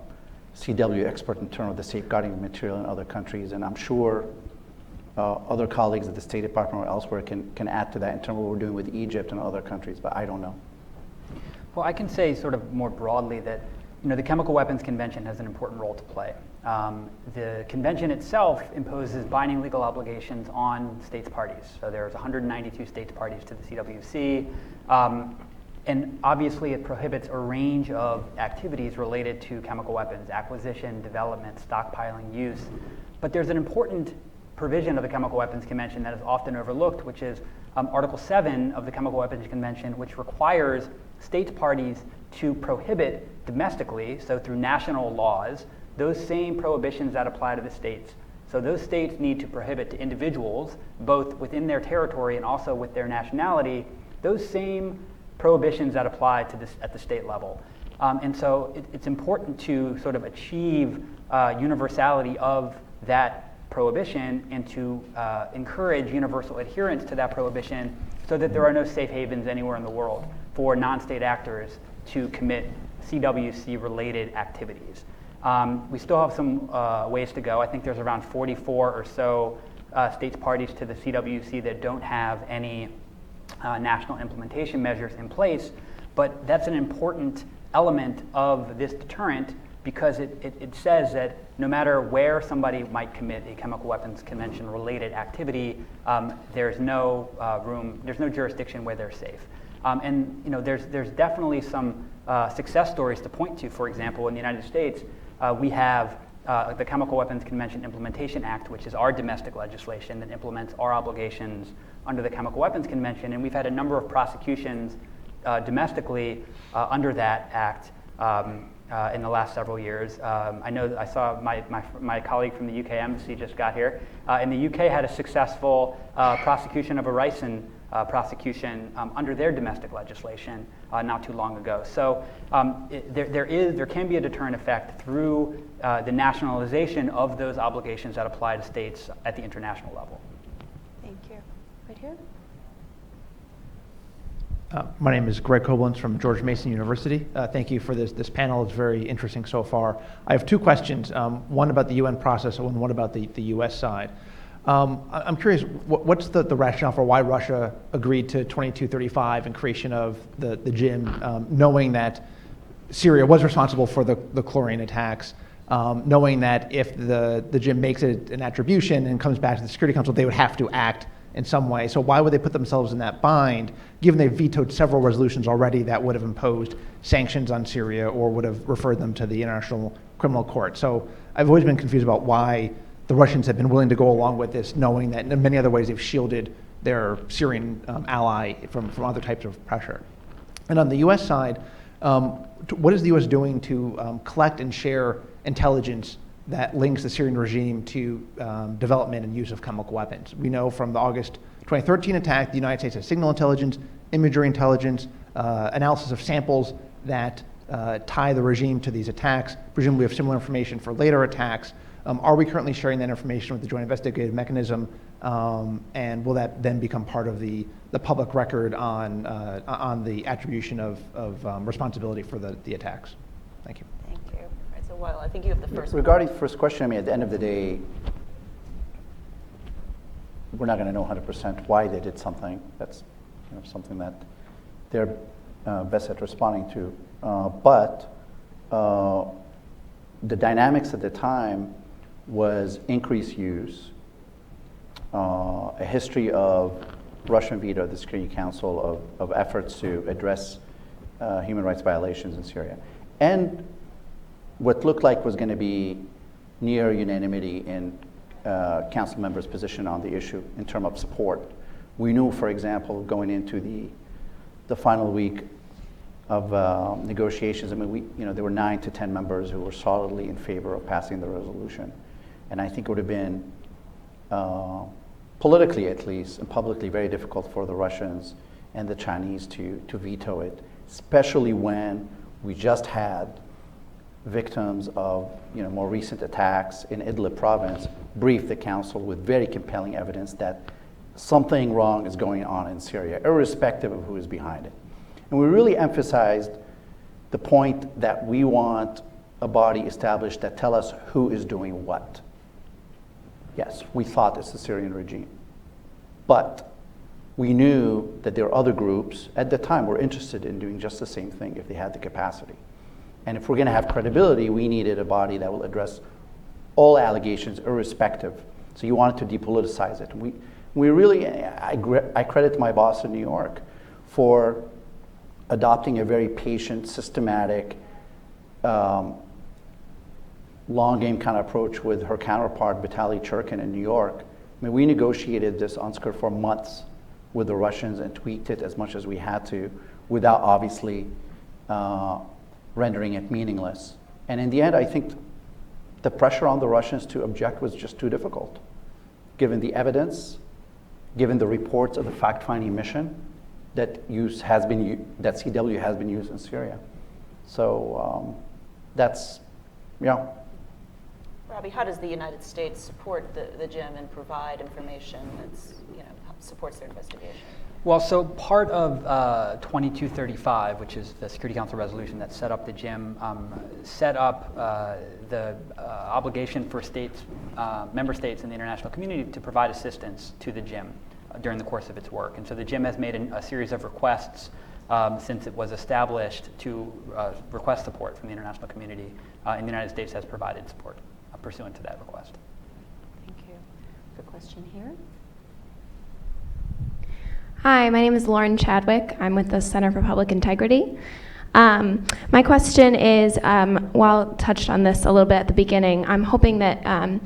[SPEAKER 3] CW expert in terms of the safeguarding of material in other countries, and I'm sure other colleagues at the State Department or elsewhere can add to that in terms of what we're doing with Egypt and other countries, but I don't know.
[SPEAKER 4] Well, I can say sort of more broadly that the Chemical Weapons Convention has an important role to play. The convention itself imposes binding legal obligations on states parties. So there's 192 states parties to the CWC. And obviously it prohibits a range of activities related to chemical weapons, acquisition, development, stockpiling, use. But there's an important provision of the Chemical Weapons Convention that is often overlooked, which is Article 7 of the Chemical Weapons Convention, which requires states parties to prohibit domestically, so through national laws, those same prohibitions that apply to the states. So those states need to prohibit to individuals, both within their territory and also with their nationality, those same prohibitions that apply to this at the state level. And so it's important to sort of achieve universality of that prohibition and to encourage universal adherence to that prohibition so that there are no safe havens anywhere in the world for non-state actors to commit CWC-related activities. We still have some ways to go. I think there's around 44 or so states parties to the CWC that don't have any national implementation measures in place, but that's an important element of this deterrent because it says that no matter where somebody might commit a chemical weapons convention related activity, there's no there's no jurisdiction where they're safe. And there's definitely some success stories to point to. For example, in the United States, we have the Chemical Weapons Convention Implementation Act, which is our domestic legislation that implements our obligations under the Chemical Weapons Convention, and we've had a number of prosecutions domestically under that act in the last several years. I know I saw my colleague from the UK Embassy just got here. In the UK had a successful prosecution of a ricin prosecution under their domestic legislation not too long ago. So there can be a deterrent effect through the nationalization of those obligations that apply to states at the international level.
[SPEAKER 1] Thank you. Right here.
[SPEAKER 7] My name is Greg Koblenz from George Mason University. Thank you for this panel. It's very interesting so far. I have two questions, one about the UN process and one about the US side. I'm curious, what's the rationale for why Russia agreed to 2235 and creation of the GIM, knowing that Syria was responsible for the chlorine attacks, knowing that if the GIM makes it an attribution and comes back to the Security Council, they would have to act in some way. So why would they put themselves in that bind, given they vetoed several resolutions already that would have imposed sanctions on Syria or would have referred them to the International Criminal Court? So I've always been confused about why the Russians have been willing to go along with this, knowing that in many other ways they've shielded their Syrian ally from other types of pressure. And on the US side, what is the US doing to collect and share intelligence that links the Syrian regime to development and use of chemical weapons? We know from the August 2013 attack, the United States has signal intelligence, imagery intelligence, analysis of samples that tie the regime to these attacks. Presumably we have similar information for later attacks. Are we currently sharing that information with the Joint Investigative Mechanism, and will that then become part of the public record on the attribution of responsibility for the attacks? Thank you.
[SPEAKER 1] Thank you. All right, so well, I think you have the first
[SPEAKER 3] Regarding the first question, I mean, at the end of the day, we're not going to know 100% why they did something. That's something that they're best at responding to. But the dynamics at the time was increased use, a history of Russian veto of the Security Council of efforts to address human rights violations in Syria, and what looked like was going to be near unanimity in council members' position on the issue in terms of support. We knew, for example, going into the final week of negotiations, I mean, there were 9 to 10 members who were solidly in favor of passing the resolution. And I think it would have been, politically at least, and publicly very difficult for the Russians and the Chinese to veto it, especially when we just had victims of more recent attacks in Idlib province brief the council with very compelling evidence that something wrong is going on in Syria, irrespective of who is behind it. And we really emphasized the point that we want a body established that tell us who is doing what. Yes, we thought it's the Syrian regime, but we knew that there are other groups at the time were interested in doing just the same thing if they had the capacity. And if we're going to have credibility, we needed a body that will address all allegations irrespective. So you wanted to depoliticize it. We really, I credit my boss in New York for adopting a very patient, systematic, long game kind of approach with her counterpart, Vitaly Churkin in New York. I mean, we negotiated this UNSCR for months with the Russians and tweaked it as much as we had to without obviously rendering it meaningless. And in the end, I think the pressure on the Russians to object was just too difficult, given the evidence, given the reports of the fact-finding mission that CW has been used in Syria. So that's,
[SPEAKER 8] Robbie, how does the United States support the GIM and provide information that's, supports their investigation?
[SPEAKER 4] Well, so part of 2235, which is the Security Council resolution that set up the GIM, set up the obligation for states, member states in the international community to provide assistance to the GIM during the course of its work. And so the GIM has made a series of requests since it was established to request support from the international community, and the United States has provided support pursuant to that request.
[SPEAKER 8] Thank you. The question here.
[SPEAKER 9] Hi, my name is Lauren Chadwick. I'm with the Center for Public Integrity. My question is, while touched on this a little bit at the beginning, I'm hoping that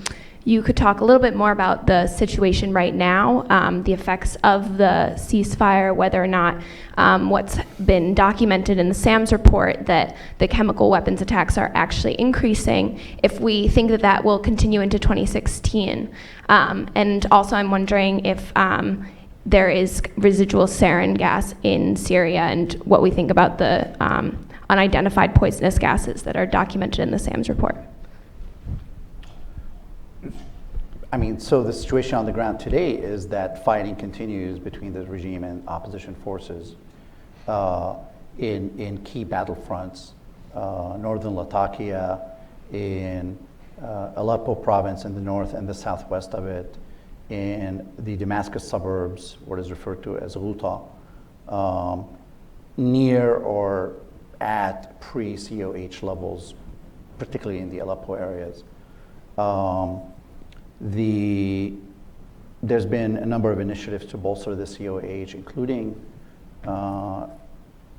[SPEAKER 9] you could talk a little bit more about the situation right now, the effects of the ceasefire, whether or not what's been documented in the SAMS report that the chemical weapons attacks are actually increasing, if we think that that will continue into 2016. And also I'm wondering if there is residual sarin gas in Syria and what we think about the unidentified poisonous gases that are documented in the SAMS report.
[SPEAKER 3] I mean, so the situation on the ground today is that fighting continues between the regime and opposition forces in key battlefronts, northern Latakia, in Aleppo province in the north and the southwest of it, in the Damascus suburbs, what is referred to as Ghouta, near or at pre-COH levels, particularly in the Aleppo areas. There's been a number of initiatives to bolster the COH, including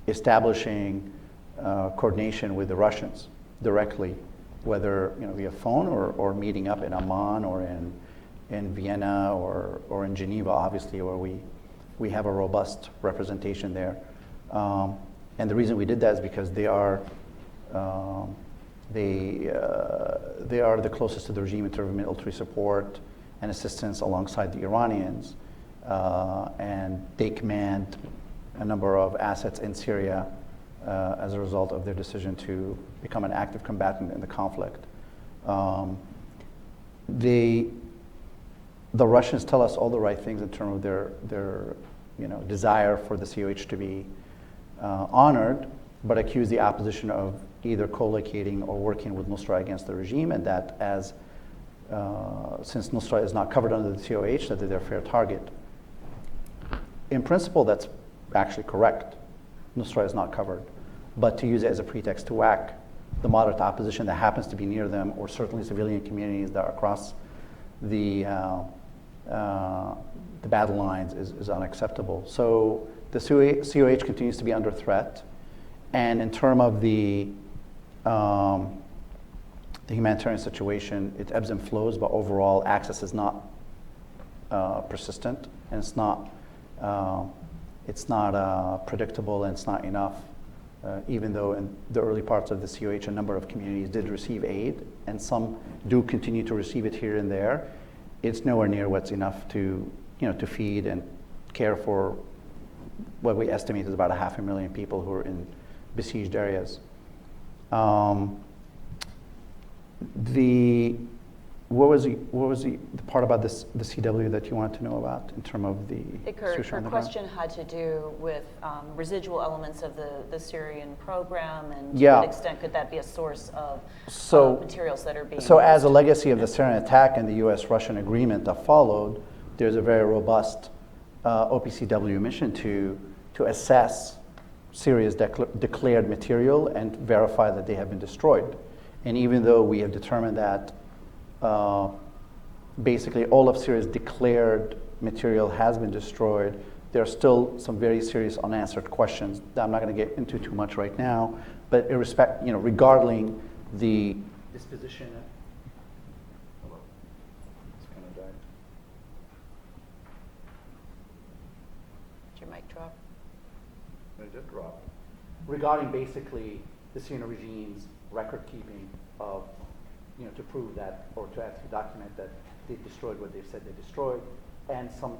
[SPEAKER 3] establishing coordination with the Russians directly, whether via phone or meeting up in Amman or in Vienna or in Geneva, obviously, where we have a robust representation there. And the reason we did that is because they are the closest to the regime in terms of military support and assistance alongside the Iranians, and they command a number of assets in Syria as a result of their decision to become an active combatant in the conflict. The Russians tell us all the right things in terms of their desire for the COH to be honored, but accuse the opposition of either co-locating or working with Nusra against the regime, and that since Nusra is not covered under the COH, that they're their fair target. In principle, that's actually correct. Nusra is not covered. But to use it as a pretext to whack the moderate opposition that happens to be near them, or certainly civilian communities that are across the battle lines is unacceptable. So the COH continues to be under threat. And in terms of the the humanitarian situation, it ebbs and flows, but overall access is not persistent, and it's not predictable, and it's not enough. Even though in the early parts of the COH, a number of communities did receive aid, and some do continue to receive it here and there, it's nowhere near what's enough to, to feed and care for what we estimate is about 500,000 people who are in besieged areas. What was the part about the CW that you wanted to know about in terms of the
[SPEAKER 8] I think her question had to do with residual elements of the Syrian program, and to what extent could that be a source of materials that are being
[SPEAKER 3] So
[SPEAKER 8] used?
[SPEAKER 3] as a legacy of the Syrian attack and the US-Russian agreement that followed, there's a very robust OPCW mission to assess Syria's declared material and verify that they have been destroyed. And even though we have determined that basically all of Syria's declared material has been destroyed, there are still some very serious unanswered questions that I'm not going to get into too much right now, but regarding the disposition.
[SPEAKER 8] Did your mic drop?
[SPEAKER 3] It did drop. Regarding basically the Syrian regime's record keeping of, to prove that, or to actually document that they destroyed what they've said they destroyed, and some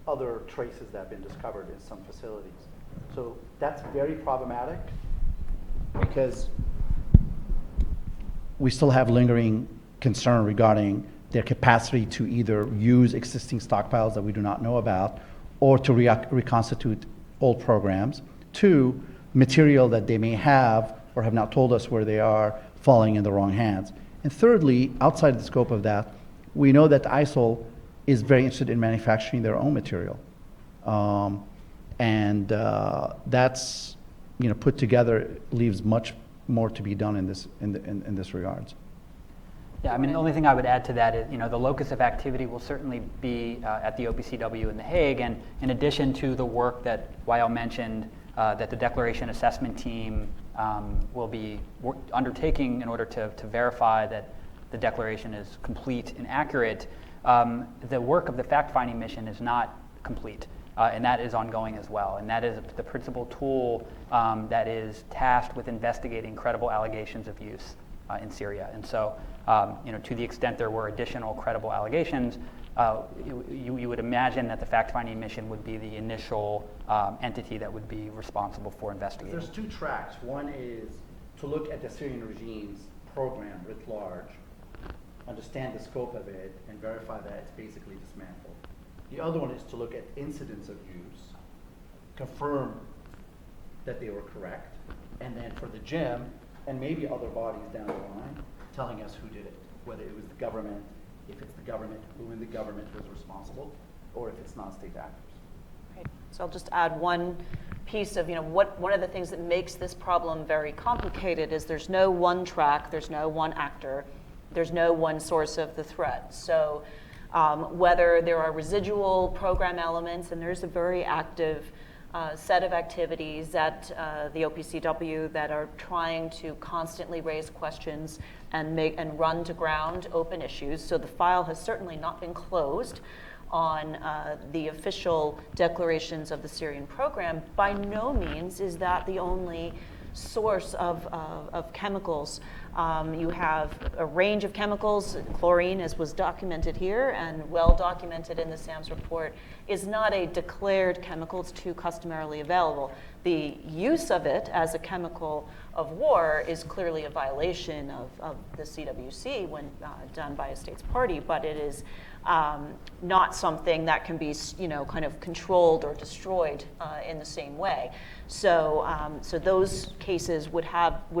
[SPEAKER 3] other traces that have been discovered in some facilities. So that's very problematic because we still have lingering concern regarding their capacity to either use existing stockpiles that we do not know about, or to reconstitute old programs. Two, material that they may have or have not told us where they are falling in the wrong hands. And thirdly, outside the scope of that, we know that ISIL is very interested in manufacturing their own material. That's, put together, leaves much more to be done in this regards.
[SPEAKER 4] Yeah, I mean, the only thing I would add to that is, the locus of activity will certainly be at the OPCW in The Hague, and in addition to the work that Wael mentioned, that the Declaration Assessment Team will be undertaking in order to verify that the declaration is complete and accurate, the work of the fact-finding mission is not complete, and that is ongoing as well. And that is the principal tool that is tasked with investigating credible allegations of use in Syria. And so, to the extent there were additional credible allegations, you would imagine that the fact-finding mission would be the initial entity that would be responsible for investigating.
[SPEAKER 3] There's two tracks. One is to look at the Syrian regime's program writ large, understand the scope of it, and verify that it's basically dismantled. The other one is to look at incidents of use, confirm that they were correct, and then for the GIM, and maybe other bodies down the line, telling us who did it, whether it was the government, if it's the government, who in the government was responsible, or if it's non-state actors.
[SPEAKER 8] Right. So I'll just add one piece of, one of the things that makes this problem very complicated is there's no one track, there's no one actor, there's no one source of the threat. So whether there are residual program elements, and there's a very active set of activities at the OPCW that are trying to constantly raise questions and run to ground open issues. So the file has certainly not been closed on the official declarations of the Syrian program. By no means is that the only source of chemicals. You have a range of chemicals. Chlorine, as was documented here and well documented in the SAMS report, is not a declared chemical. It's too customarily available. The use of it as a chemical of war is clearly a violation of the CWC when done by a state's party, but it is not something that can be, kind of controlled or destroyed in the same way. So, so those cases would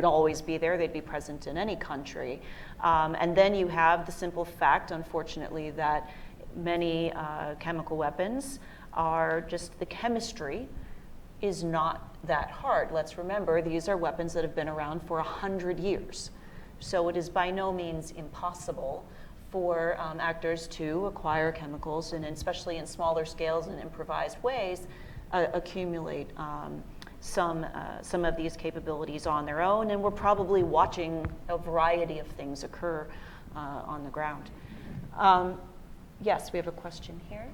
[SPEAKER 8] always be there. They'd be present in any country. And then you have the simple fact, unfortunately, that many chemical weapons are just the chemistry is not that hard. Let's remember, these are weapons that have been around for 100 years. So it is by no means impossible for actors to acquire chemicals, and especially in smaller scales and improvised ways, accumulate some of these capabilities on their own, and we're probably watching a variety of things occur on the ground. Yes, we have a question here.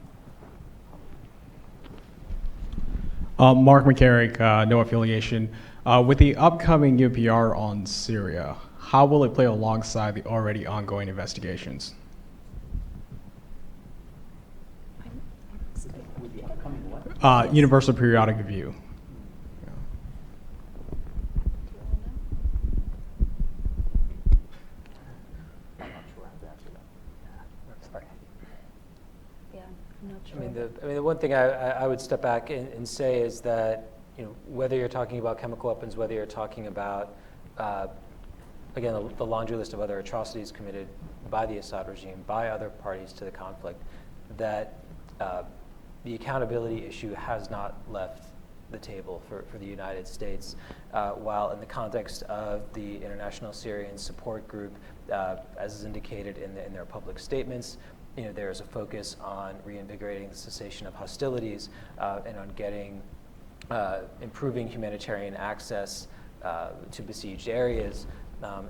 [SPEAKER 10] Mark McCarrick, no affiliation. With the upcoming UPR on Syria, how will it play alongside the already ongoing investigations? Universal Periodic Review.
[SPEAKER 4] Sorry.
[SPEAKER 8] Yeah, I'm not
[SPEAKER 5] I
[SPEAKER 8] sure.
[SPEAKER 5] mean, the one thing I would step back and say is that, whether you're talking about chemical weapons, whether you're talking about, again, the laundry list of other atrocities committed by the Assad regime, by other parties to the conflict, that the accountability issue has not left the table for the United States, while in the context of the International Syrian Support Group, as is indicated in their public statements, there is a focus on reinvigorating the cessation of hostilities and on improving humanitarian access to besieged areas,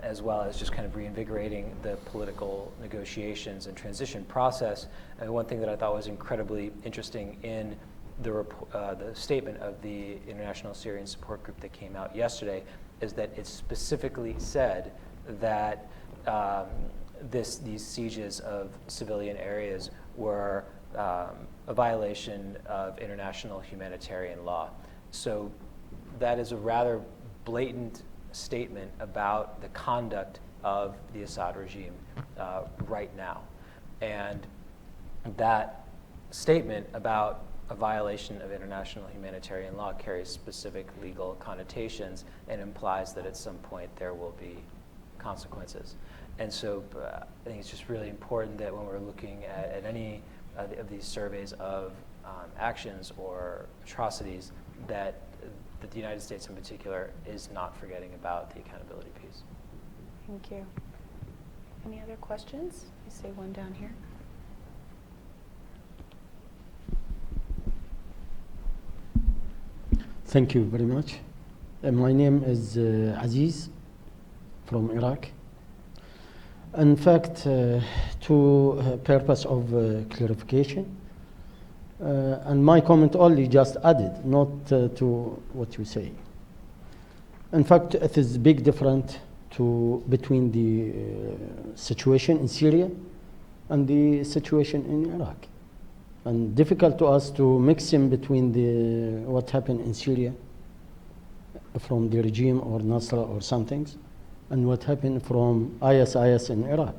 [SPEAKER 5] as well as just kind of reinvigorating the political negotiations and transition process. And one thing that I thought was incredibly interesting in the statement of the International Syrian Support Group that came out yesterday is that it specifically said that these sieges of civilian areas were a violation of international humanitarian law. So that is a rather blatant statement about the conduct of the Assad regime right now. And that statement about a violation of international humanitarian law carries specific legal connotations and implies that at some point there will be consequences. And so I think it's just really important that when we're looking at any of these surveys of actions or atrocities, that the United States in particular is not forgetting about the accountability piece.
[SPEAKER 8] Thank you. Any other questions? I see one down here.
[SPEAKER 11] Thank you very much. My name is Aziz from Iraq. In fact, to purpose of clarification, and my comment only just added, not to what you say. In fact, it is big difference between the situation in Syria and the situation in Iraq. And difficult to us to mix in between what happened in Syria from the regime or Nasra or something, and what happened from ISIS in Iraq.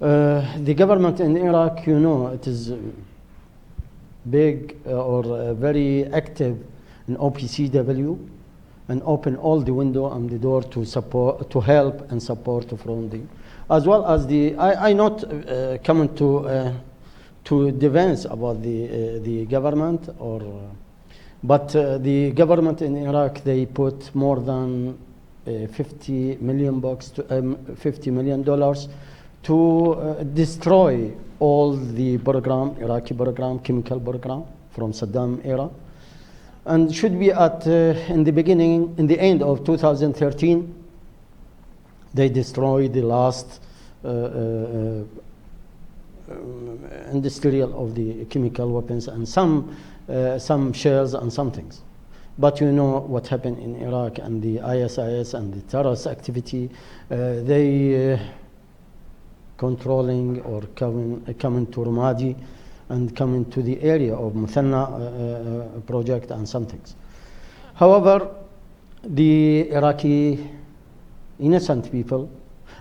[SPEAKER 11] The government in Iraq, it is big or very active in OPCW and open all the window and the door to support, to help and support from the, as well as the, I not coming to defense about the government but the government in Iraq, they put more than $50 million to destroy all the program, Iraqi program, chemical program from Saddam era. And should be in the end of 2013, they destroyed the last industrial of the chemical weapons and some shells and some things. But what happened in Iraq and the ISIS and the terrorist activity, they controlling or coming to Ramadi and coming to the area of Muthanna project and some things. However, the Iraqi innocent people,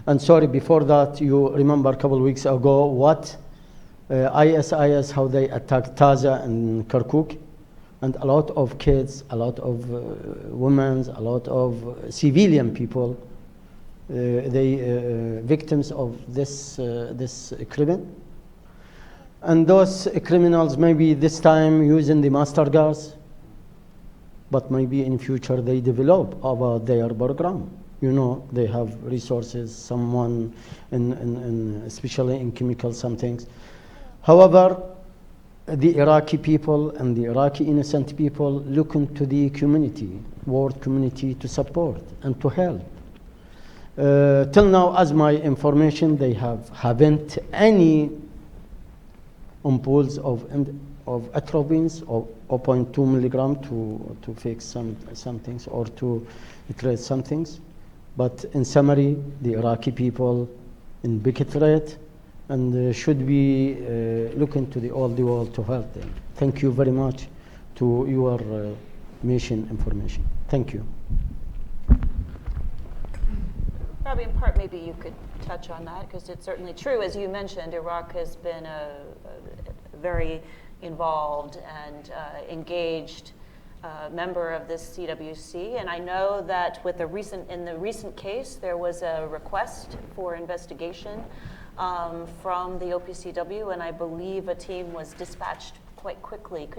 [SPEAKER 11] and sorry, before that, you remember a couple of weeks ago what ISIS, how they attacked Taza and Kirkuk, and a lot of kids, a lot of women, a lot of civilian people, they victims of this crime. And those criminals maybe this time using the master gas, but maybe in future they develop about their program. They have resources, someone especially in chemical some things. However, the Iraqi people and the Iraqi innocent people looking to the community, world community, to support and to help. Till now, as my information, they haven't any ampoules of atropines of 0.2 milligram to fix some things or to treat some things. But in summary, the Iraqi people in big threat and should be looking to all the world to help them. Thank you very much to your mission information. Thank you.
[SPEAKER 8] Probably in part, maybe you could touch on that, because it's certainly true. As you mentioned, Iraq has been a very involved and engaged member of this CWC, and I know that in the recent case, there was a request for investigation from the OPCW, and I believe a team was dispatched quite quickly.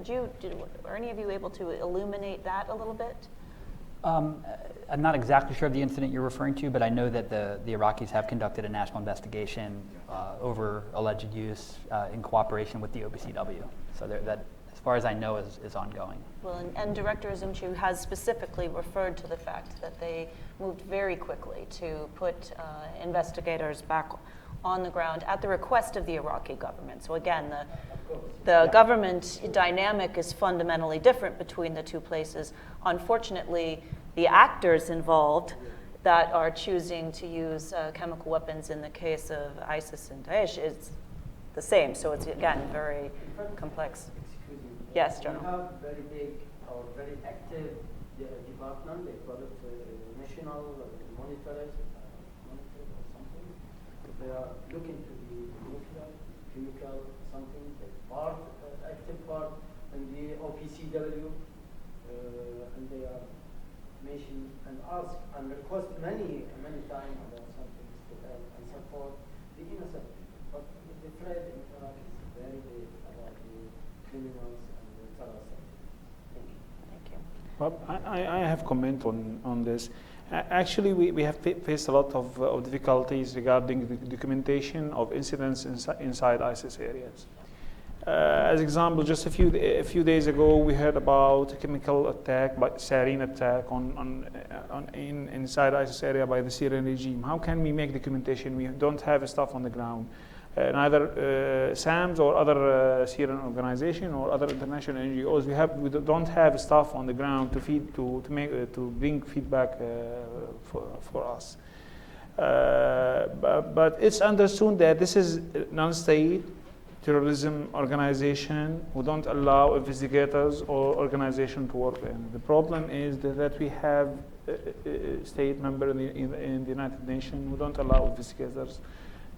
[SPEAKER 8] Are any of you able to illuminate that a little bit?
[SPEAKER 4] I'm not exactly sure of the incident you're referring to, but I know that the Iraqis have conducted a national investigation over alleged use in cooperation with the OPCW. So that, as far as I know, is ongoing.
[SPEAKER 8] Well, and Director Azumchu has specifically referred to the fact that they moved very quickly to put investigators back on the ground at the request of the Iraqi government. So again, the government dynamic is fundamentally different between the two places. Unfortunately, the actors involved that are choosing to use chemical weapons in the case of ISIS and Daesh is the same. So it's, again, very complex.
[SPEAKER 11] Excuse me.
[SPEAKER 8] Yes, General.
[SPEAKER 11] We have very big or very active department. They call it national monitoring or something. They are looking to the nuclear, chemical, something. The part, active part, and the OPCW, and they are mentioned and ask and request many times about something to help and support the innocent people. But the threat in Iraq is very big about the criminals and the terrorists. Thank you.
[SPEAKER 8] Thank you.
[SPEAKER 2] Well, I have comment on this. Actually, we have faced a lot of difficulties regarding the documentation of incidents inside ISIS areas. As example, just a few days ago, we heard about a chemical attack, sarin attack inside ISIS area by the Syrian regime. How can we make documentation? We don't have stuff on the ground. Neither SAMS or other Syrian organization or other international NGOs, we don't have staff on the ground to bring feedback for us. But it's understood that this is non-state terrorism organization who don't allow investigators or organization to work in. The problem is that we have a state member in the United Nations who don't allow investigators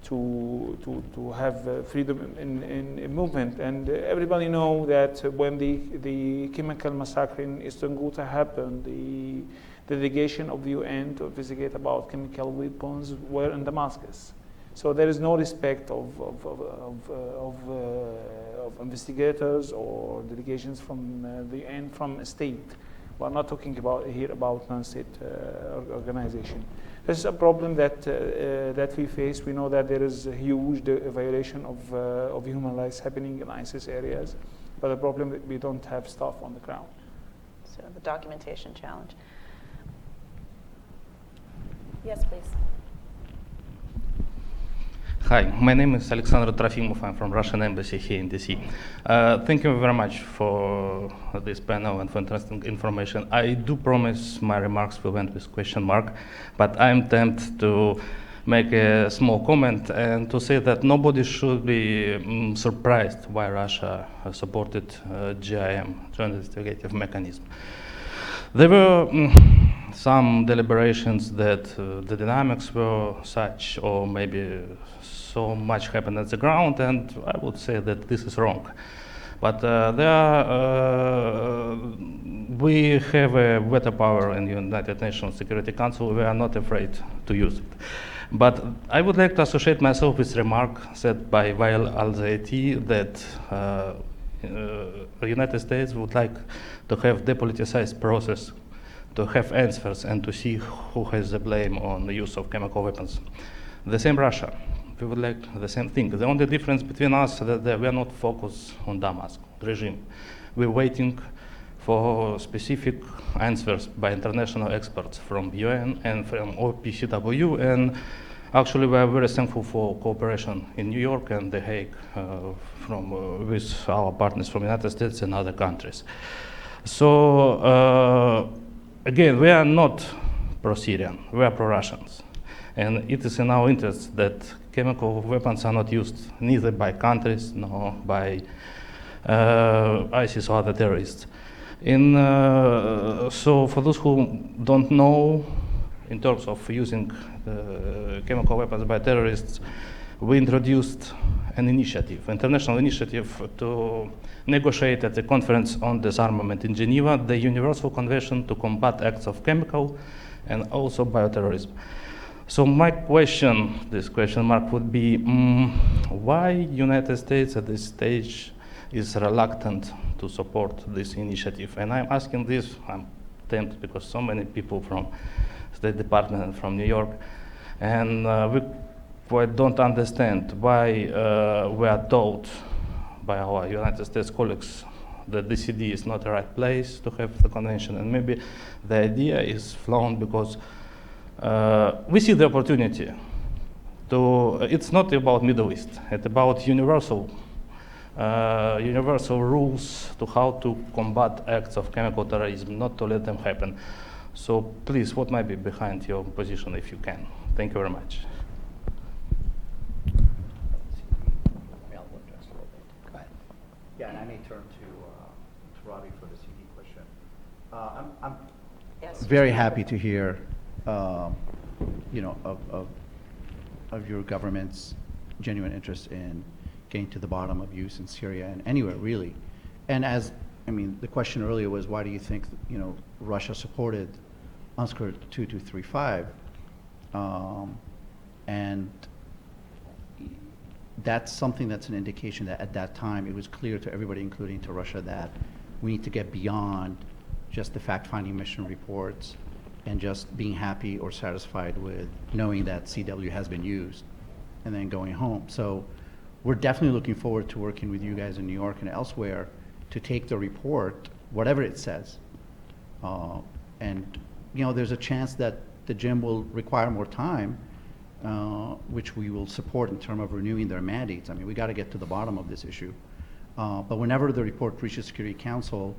[SPEAKER 2] to have freedom in movement. And everybody know that when the chemical massacre in Eastern Ghouta happened, the delegation of the UN to investigate about chemical weapons were in Damascus. So there is no respect of investigators or delegations from the UN from a state. We're not talking here about non-state organization. This is a problem that we face. We know that there is a huge violation of human rights happening in ISIS areas, but the problem is we don't have staff on the ground.
[SPEAKER 8] So the documentation challenge. Yes, please.
[SPEAKER 12] Hi, my name is Alexander Trofimov. I'm from Russian Embassy here in DC. Thank you very much for this panel and for interesting information. I do promise my remarks will end with question mark, but I'm tempted to make a small comment and to say that nobody should be surprised why Russia supported GIM, Joint Investigative Mechanism. There were some deliberations that the dynamics were such, or maybe so much happened at the ground, and I would say that this is wrong. But we have a veto power in the United Nations Security Council. We are not afraid to use it. But I would like to associate myself with remark said by Wael Alzayat that the United States would like to have depoliticized process, to have answers and to see who has the blame on the use of chemical weapons. The same Russia we would like the same thing. The only difference between us is that we are not focused on Damascus regime. We're waiting for specific answers by international experts from UN and from OPCW, and actually we are very thankful for cooperation in New York and The Hague with our partners from the United States and other countries. So again, we are not pro-Syrian, we are pro-Russians. And it is in our interest that chemical weapons are not used neither by countries nor by ISIS or other terrorists. So for those who don't know, in terms of using chemical weapons by terrorists, we introduced an initiative, international initiative to negotiate at the Conference on Disarmament in Geneva, the Universal Convention to combat acts of chemical and also bioterrorism. So my question, this question mark, would be why United States at this stage is reluctant to support this initiative? And I'm asking this, I'm tempted because so many people from State Department and from New York, and we quite don't understand why we are told by our United States colleagues that the CD is not the right place to have the convention, and maybe the idea is flown because we see the opportunity to, it's not about Middle East, it's about universal rules to how to combat acts of chemical terrorism, not to let them happen. So please, what might be behind your position if you can? Thank you very much.
[SPEAKER 3] Go ahead. Yeah, and I may turn to Robbie for the CD question. I'm very happy to hear, you know, of your government's genuine interest in getting to the bottom of use in Syria and anywhere really. And as, I mean, the question earlier was, why do you think, you know, Russia supported UNSCR 2235? And that's something that's an indication that at that time it was clear to everybody, including to Russia, that we need to get beyond just the fact-finding mission reports and just being happy or satisfied with knowing that CW has been used and then going home. So we're definitely looking forward to working with you guys in New York and elsewhere to take the report, whatever it says. And you know, there's a chance that the gym will require more time, which we will support in terms of renewing their mandates. I mean, we got to get to the bottom of this issue. But whenever the report reaches Security Council,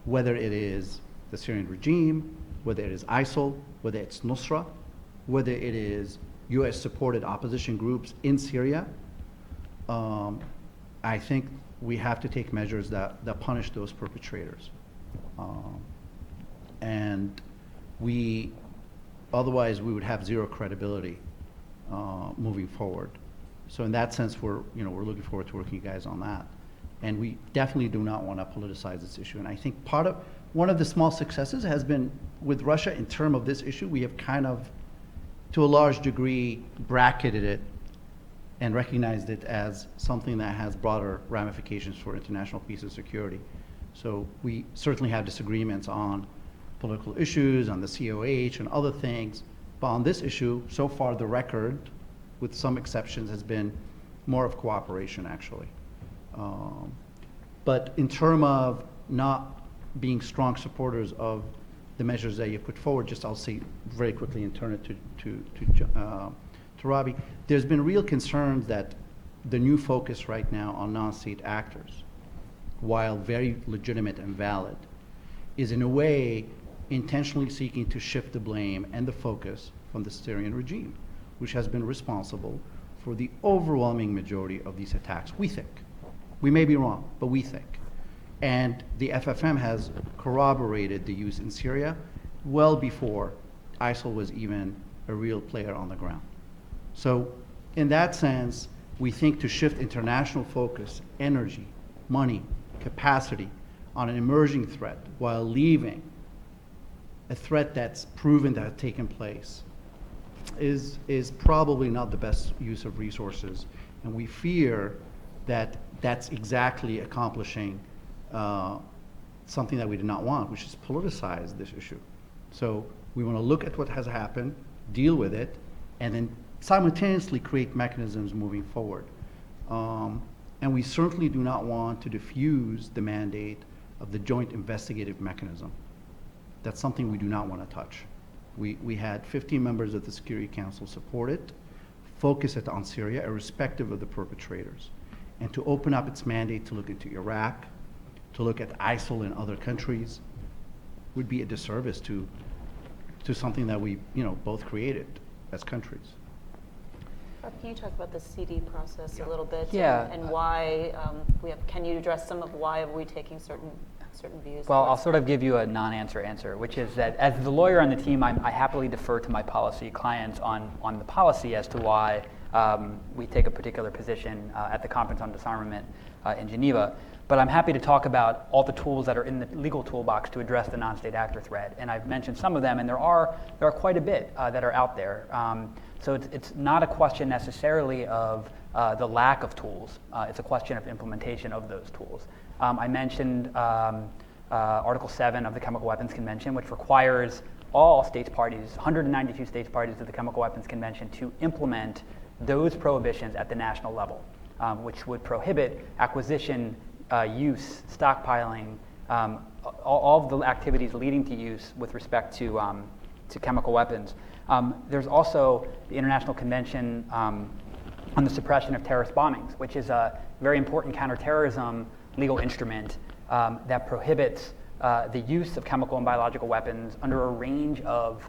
[SPEAKER 3] whether it is the Syrian regime, whether it is ISIL, whether it's Nusra, whether it is US-supported opposition groups in Syria, I think we have to take measures that punish those perpetrators. And otherwise we would have zero credibility moving forward. So in that sense, we're looking forward to working with you guys on that. And we definitely do not want to politicize this issue. And I think one of the small successes has been with Russia in terms of this issue. We have kind of, to a large degree, bracketed it and recognized it as something that has broader ramifications for international peace and security. So we certainly have disagreements on political issues, on the COH and other things. But on this issue, so far the record, with some exceptions, has been more of cooperation, actually. But in terms of not being strong supporters of the measures that you put forward, just I'll say very quickly and turn it to Robbie. There's been real concerns that the new focus right now on non-state actors, while very legitimate and valid, is in a way intentionally seeking to shift the blame and the focus from the Syrian regime, which has been responsible for the overwhelming majority of these attacks, we think. We may be wrong, but we think. And the FFM has corroborated the use in Syria well before ISIL was even a real player on the ground. So in that sense, we think to shift international focus, energy, money, capacity on an emerging threat while leaving a threat that's proven to have taken place is probably not the best use of resources. And we fear that that's exactly accomplishing something that we did not want, which is politicize this issue. So we want to look at what has happened, deal with it, and then simultaneously create mechanisms moving forward. And we certainly do not want to diffuse the mandate of the joint investigative mechanism. That's something we do not want to touch. We had 15 members of the Security Council support it, focus it on Syria, irrespective of the perpetrators, and to open up its mandate to look into Iraq, to look at ISIL in other countries, would be a disservice to something that we both created as countries.
[SPEAKER 8] Rob, can you talk about the CD process a little bit?
[SPEAKER 4] Yeah.
[SPEAKER 8] And why can you address some of why are we taking certain views?
[SPEAKER 4] Well, I'll sort of give you a non-answer answer, which is that as the lawyer on the team, I happily defer to my policy clients on the policy as to why we take a particular position at the Conference on Disarmament in Geneva. But I'm happy to talk about all the tools that are in the legal toolbox to address the non-state actor threat. And I've mentioned some of them, and there are quite a bit that are out there. So it's not a question necessarily of the lack of tools. It's a question of implementation of those tools. I mentioned Article 7 of the Chemical Weapons Convention, which requires all states parties, 192 states parties to the Chemical Weapons Convention, to implement those prohibitions at the national level, which would prohibit acquisition, use, stockpiling, all of the activities leading to use with respect to chemical weapons. There's also the International Convention on the Suppression of Terrorist Bombings, which is a very important counterterrorism legal instrument that prohibits the use of chemical and biological weapons under a range of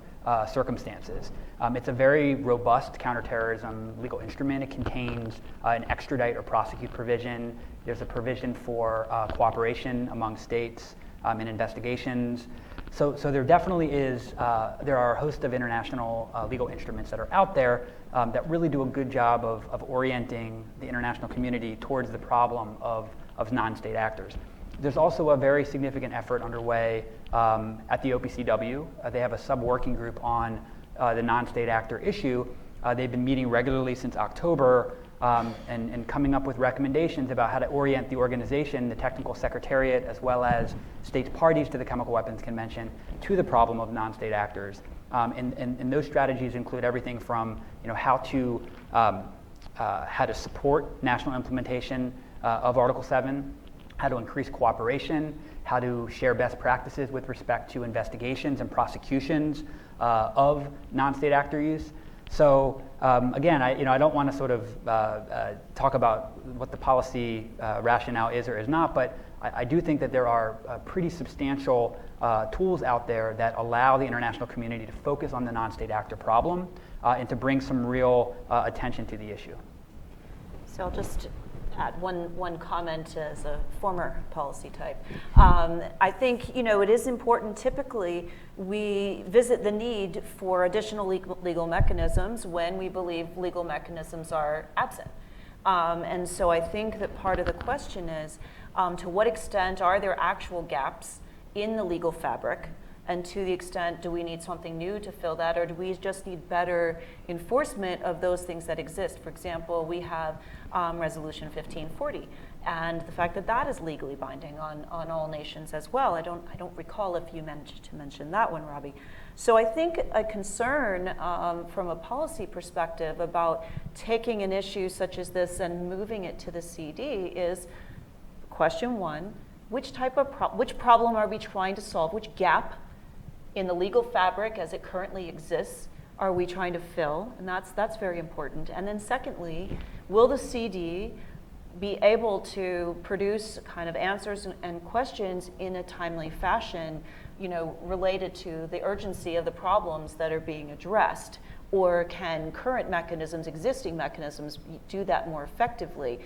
[SPEAKER 4] circumstances. It's a very robust counterterrorism legal instrument. It contains an extradite or prosecute provision. There's a provision for cooperation among states in investigations. So there definitely is, there are a host of international legal instruments that are out there that really do a good job of orienting the international community towards the problem of non-state actors. There's also a very significant effort underway at the OPCW. They have a sub-working group on the non-state actor issue. They've been meeting regularly since October and coming up with recommendations about how to orient the organization, the technical secretariat, as well as states parties to the Chemical Weapons Convention to the problem of non-state actors. And those strategies include everything from how to support national implementation of Article 7, how to increase cooperation, how to share best practices with respect to investigations and prosecutions of non-state actor use. So again, I don't want to sort of talk about what the policy rationale is or is not, but I do think that there are pretty substantial tools out there that allow the international community to focus on the non-state actor problem and to bring some real attention to the issue.
[SPEAKER 8] So I'll just add one comment as a former policy type. I think it is important. Typically, we visit the need for additional legal mechanisms when we believe legal mechanisms are absent. And so I think that part of the question is to what extent are there actual gaps in the legal fabric? And to the extent, do we need something new to fill that, or do we just need better enforcement of those things that exist? For example, we have Resolution 1540, and the fact that that is legally binding on all nations as well. I don't recall if you managed to mention that one, Robbie. So I think a concern from a policy perspective about taking an issue such as this and moving it to the CD is question one: which problem are we trying to solve? Which gap in the legal fabric as it currently exists are we trying to fill? And that's very important. And then secondly, will the CD be able to produce kind of answers and questions in a timely fashion, related to the urgency of the problems that are being addressed? Or can current mechanisms, existing mechanisms, do that more effectively?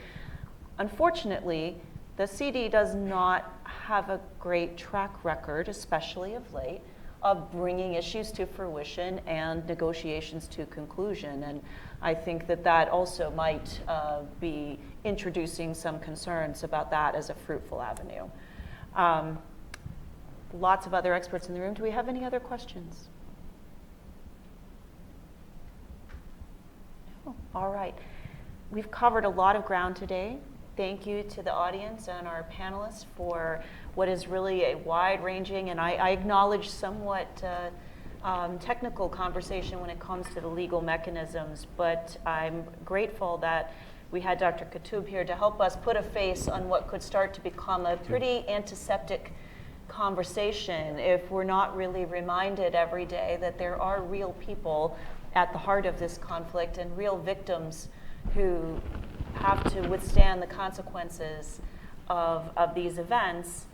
[SPEAKER 8] Unfortunately, the CD does not have a great track record, especially of late, of bringing issues to fruition and negotiations to conclusion. And I think that also might be introducing some concerns about that as a fruitful avenue. Lots of other experts in the room. Do we have any other questions? No? All right. We've covered a lot of ground today. Thank you to the audience and our panelists for what is really a wide-ranging, and I acknowledge somewhat technical conversation when it comes to the legal mechanisms, but I'm grateful that we had Dr. Katoub here to help us put a face on what could start to become a pretty antiseptic conversation if we're not really reminded every day that there are real people at the heart of this conflict and real victims who have to withstand the consequences of these events.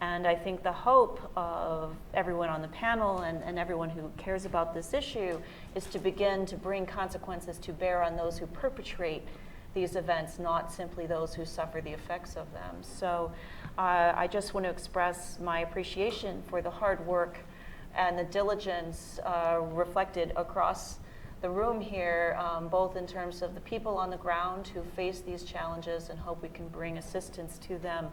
[SPEAKER 8] And I think the hope of everyone on the panel and everyone who cares about this issue is to begin to bring consequences to bear on those who perpetrate these events, not simply those who suffer the effects of them. So I just want to express my appreciation for the hard work and the diligence reflected across the room here, both in terms of the people on the ground who face these challenges and hope we can bring assistance to them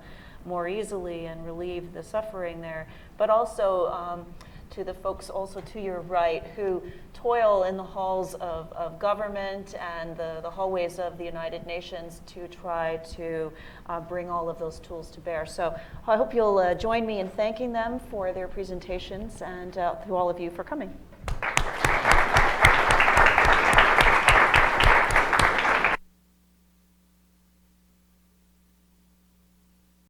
[SPEAKER 8] more easily and relieve the suffering there, but also to the folks also to your right who toil in the halls of government and the hallways of the United Nations to try to bring all of those tools to bear. So I hope you'll join me in thanking them for their presentations and to all of you for coming.